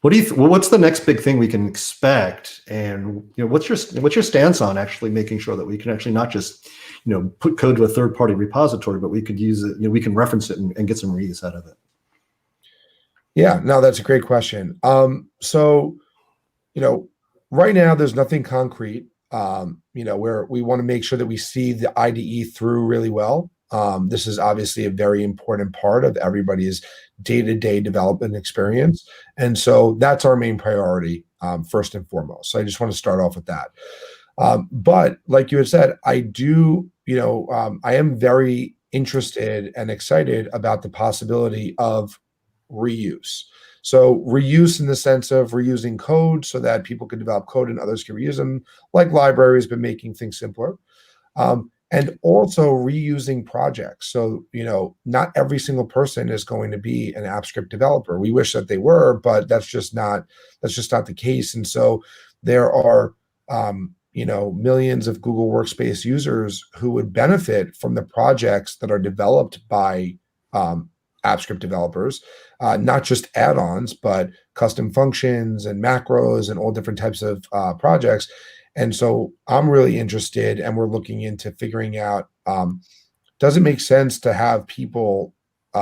What's the next big thing we can expect, and what's your stance on actually making sure that we can actually not just put code to a third-party repository, but we could use it, we can reference it and get some reuse out of it? Yeah, no, that's a great question. So right now there's nothing concrete. Where we want to make sure that we see the IDE through really well. This is obviously a very important part of everybody's day-to-day development experience. And so that's our main priority, first and foremost. So I just want to start off with that. But like you had said, I am very interested and excited about the possibility of reuse. So reuse in the sense of reusing code so that people can develop code and others can reuse them, like libraries, but making things simpler. And also reusing projects. So, not every single person is going to be an AppScript developer. We wish that they were, but that's just not the case. And so there are, millions of Google Workspace users who would benefit from the projects that are developed by AppScript developers, not just add-ons, but custom functions and macros and all different types of projects. And so I'm really interested, and we're looking into figuring out, does it make sense to have people, be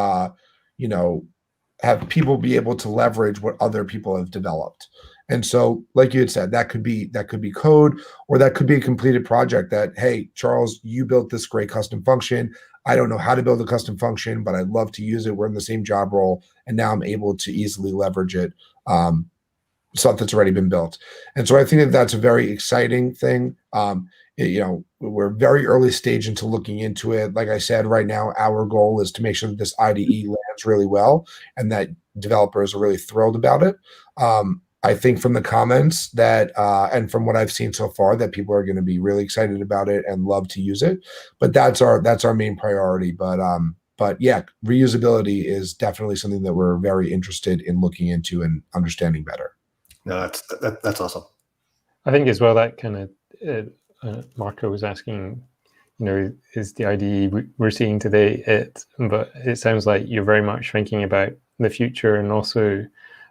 able to leverage what other people have developed? And so, like you had said, that could be code, or that could be a completed project that, hey, Charles, you built this great custom function. I don't know how to build a custom function, but I'd love to use it. We're in the same job role, and now I'm able to easily leverage it. Stuff that's already been built. And so I think that that's a very exciting thing. We're very early stage into looking into it. Like I said, right now, our goal is to make sure that this IDE lands really well and that developers are really thrilled about it. I think from the comments that, and from what I've seen so far, that people are going to be really excited about it and love to use it. But that's our main priority. But yeah, reusability is definitely something that we're very interested in looking into and understanding better. No, that's awesome. I think as well that kind of Marco was asking, is the IDE we're seeing today it? But it sounds like you're very much thinking about the future, and also,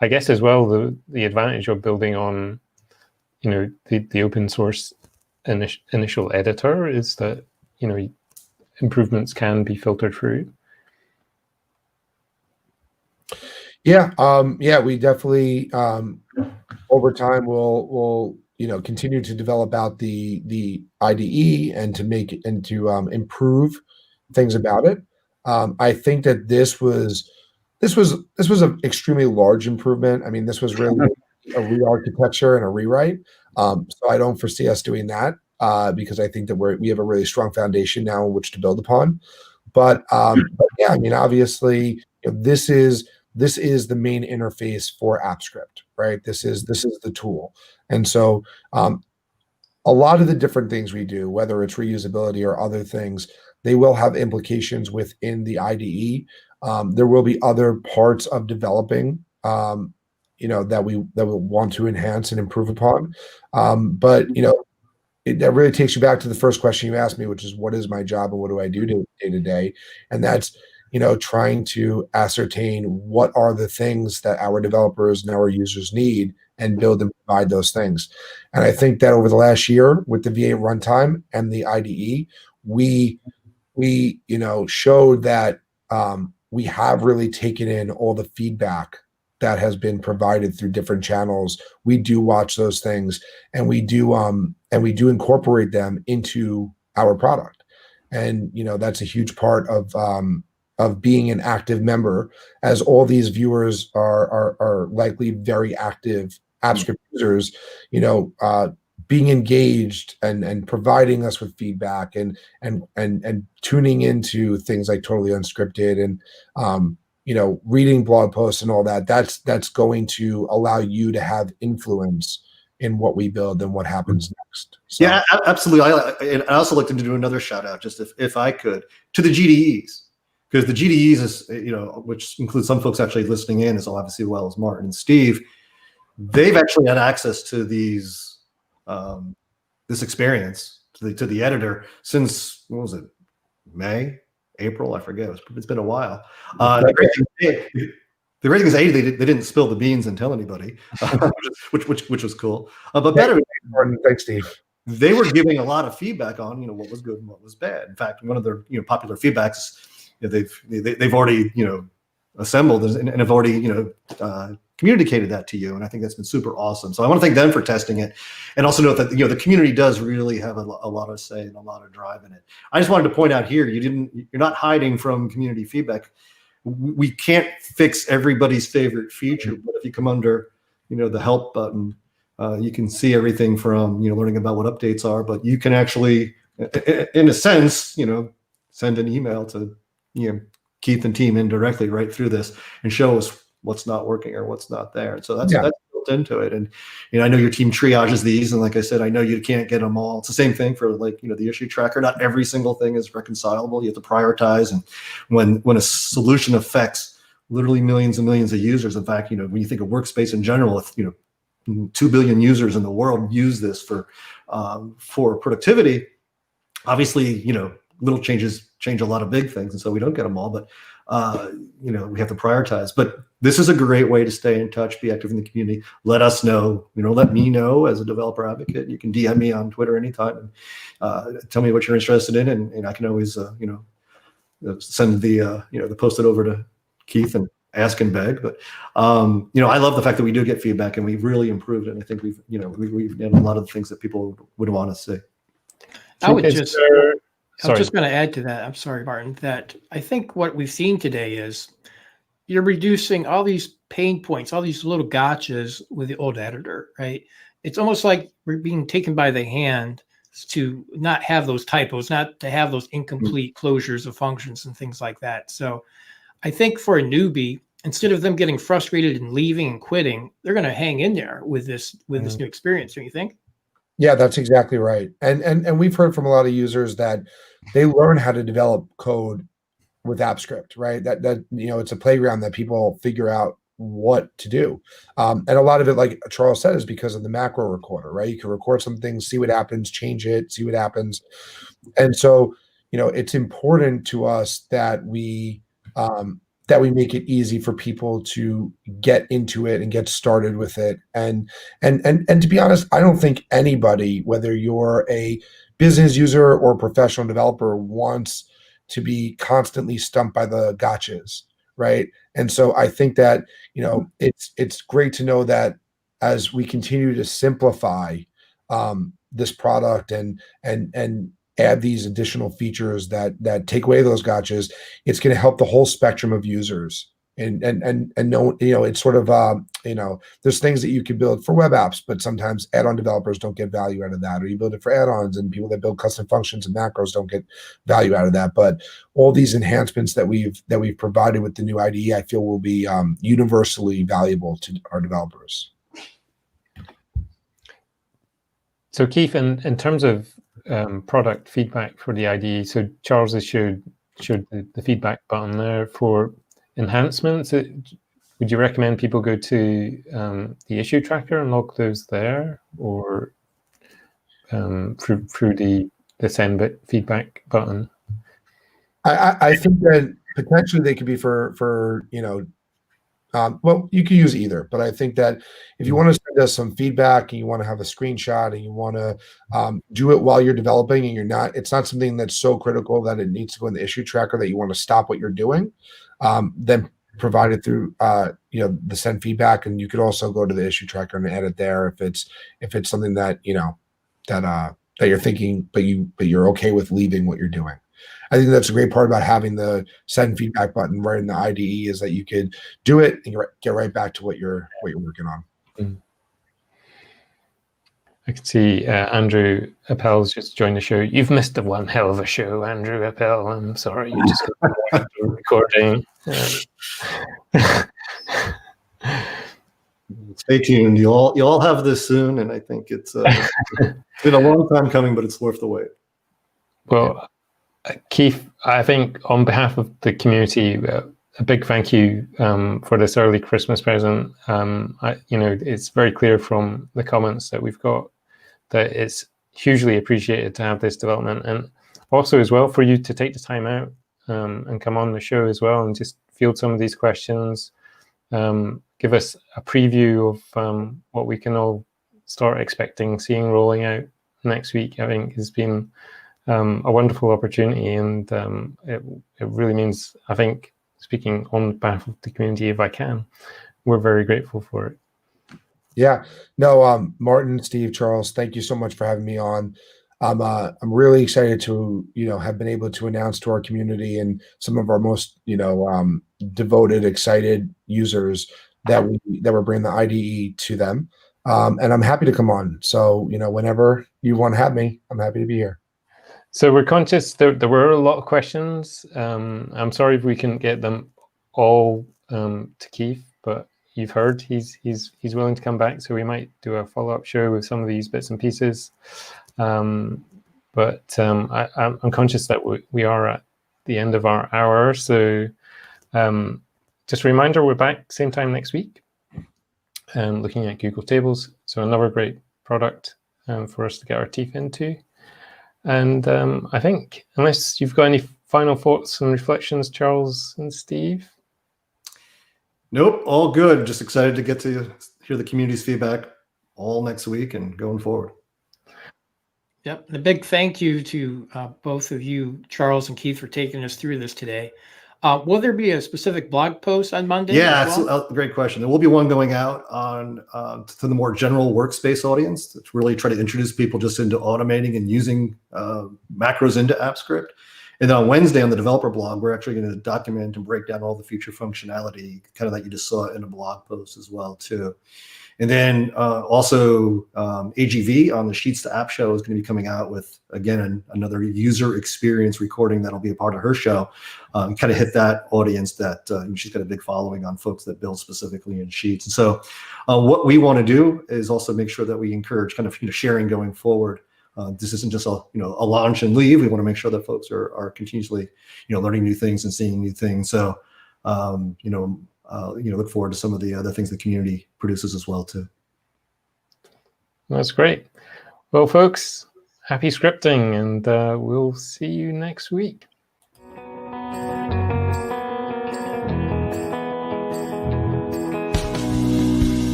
I guess as well, the advantage of building on, the open source initial editor is that improvements can be filtered through. Yeah, we definitely over time we'll continue to develop out the IDE and to make it and to improve things about it. I think that this was an extremely large improvement. I mean, this was really a re-architecture and a rewrite. So I don't foresee us doing that because I think that we have a really strong foundation now in which to build upon. But yeah, I mean, obviously, this is this is the main interface for AppScript, right? This is the tool. And so a lot of the different things we do, whether it's reusability or other things, they will have implications within the IDE. There will be other parts of developing, that we want to enhance and improve upon. But that really takes you back to the first question you asked me, which is, what is my job and what do I do day to day? And that's trying to ascertain what are the things that our developers and our users need, and build and provide those things. And I think that over the last year with the V8 runtime and the IDE, we showed that we have really taken in all the feedback that has been provided through different channels. We do watch those things, and we do incorporate them into our product. And that's a huge part of being an active member, as all these viewers are likely very active AppScript users, being engaged and providing us with feedback and tuning into things like Totally Unscripted and reading blog posts and all that. That's going to allow you to have influence in what we build and what happens next. So. Yeah, absolutely. I also like to do another shout out, just if I could, to the GDEs. Because the GDEs is, which includes some folks actually listening in, as obviously well as Martin and Steve, they've actually had access to these, this experience to the editor since, what was it, May, April? I forget. It's been a while. The great thing is, they didn't spill the beans and tell anybody, which was cool. But better, thanks, Steve. They were giving a lot of feedback on what was good and what was bad. In fact, one of their popular feedbacks, they've already assembled and have already communicated that to you, and I think that's been super awesome. So I want to thank them for testing it, and also note that the community does really have a lot of say and a lot of drive in it. I just wanted to point out here, you're not hiding from community feedback. We can't fix everybody's favorite feature, but if you come under the help button, you can see everything from learning about what updates are, but you can actually, in a sense, send an email to Keith and team indirectly right through this and show us what's not working or what's not there. And so that's built into it. And I know your team triages these, and like I said, I know you can't get them all. It's the same thing for the issue tracker. Not every single thing is reconcilable. You have to prioritize, and when a solution affects literally millions and millions of users, in fact, when you think of workspace in general, with 2 billion users in the world use this for productivity, obviously little changes change a lot of big things, and so we don't get them all, but we have to prioritize. But this is a great way to stay in touch, be active in the community. Let us know, let me know as a developer advocate. You can DM me on Twitter anytime and tell me what you're interested in, and I can always send the post it over to Keith and ask and beg. But I love the fact that we do get feedback, and we've really improved it. And I think we've done a lot of the things that people would want to see. I was just going to add to that. I'm sorry, Martin, that I think what we've seen today is you're reducing all these pain points, all these little gotchas with the old editor, right? It's almost like we're being taken by the hand to not have those typos, not to have those incomplete closures of functions and things like that. So I think for a newbie, instead of them getting frustrated and leaving and quitting, they're going to hang in there with this new experience. Don't you think? Yeah, that's exactly right. And we've heard from a lot of users that they learn how to develop code with AppScript, right? That it's a playground that people figure out what to do. And a lot of it, like Charles said, is because of the macro recorder, right? You can record some things, see what happens, change it, see what happens. And so, it's important to us that we make it easy for people to get into it and get started with it. And to be honest, I don't think anybody, whether you're a business user or a professional developer, wants to be constantly stumped by the gotchas, right? And so I think that it's great to know that as we continue to simplify this product and add these additional features that take away those gotchas, it's going to help the whole spectrum of users no, it's sort of there's things that you can build for web apps, but sometimes add-on developers don't get value out of that, or you build it for add-ons, and people that build custom functions and macros don't get value out of that. But all these enhancements that we've provided with the new IDE, I feel will be universally valuable to our developers. So Keith, in terms of product feedback for the IDE, so Charles has showed the feedback button there for enhancements. Would you recommend people go to the issue tracker and log those there, or through the send feedback button? I think that potentially they could be for well, you can use either, but I think that if you want to send us some feedback and you want to have a screenshot and you want to do it while you're developing, and it's not something that's so critical that it needs to go in the issue tracker that you want to stop what you're doing, then provide it through the send feedback. And you could also go to the issue tracker and edit there if it's something that that you're thinking, but you're okay with leaving what you're doing. I think that's a great part about having the send feedback button right in the IDE, is that you could do it and get right back to what you're working on. I can see Andrew Appel's just joined the show. You've missed one hell of a show, Andrew Appel. I'm sorry, you just got recording. Stay tuned. You all have this soon, and I think it's been a long time coming, but it's worth the wait. Well, Keith, I think on behalf of the community, a big thank you for this early Christmas present. It's very clear from the comments that we've got that it's hugely appreciated to have this development, and also as well for you to take the time out and come on the show as well and just field some of these questions, give us a preview of what we can all start seeing rolling out next week. I think has been a wonderful opportunity, and it really means, I think, speaking on behalf of the community, if I can, we're very grateful for it. Yeah, no, Martin, Steve, Charles, thank you so much for having me on. I'm really excited to have been able to announce to our community and some of our most devoted, excited users that we're bringing the IDE to them, and I'm happy to come on. So whenever you want to have me, I'm happy to be here. So we're conscious there were a lot of questions. I'm sorry if we couldn't get them all to Keith, but you've heard he's willing to come back, so we might do a follow-up show with some of these bits and pieces. But I'm conscious that we are at the end of our hour, so just a reminder, we're back same time next week, looking at Google Tables. So another great product for us to get our teeth into. And I think, unless you've got any final thoughts and reflections, Charles and Steve? Nope, all good. Just excited to get to hear the community's feedback all next week and going forward. Yep, and a big thank you to both of you, Charles and Keith, for taking us through this today. Will there be a specific blog post on Monday? Yeah, that's a great question. There will be one going out on to the more general workspace audience to really try to introduce people just into automating and using macros into AppScript. And then on Wednesday on the developer blog, we're actually going to document and break down all the future functionality, kind of like you just saw in a blog post as well too. And then also AGV on the Sheets to App show is going to be coming out with, again, another user experience recording that'll be a part of her show. Kind of hit that audience that she's got a big following on folks that build specifically in Sheets. And so what we want to do is also make sure that we encourage kind of sharing going forward. This isn't just a launch and leave. We want to make sure that folks are continuously learning new things and seeing new things. So look forward to some of the other things the community produces as well too. That's great. Well, folks, happy scripting, and we'll see you next week.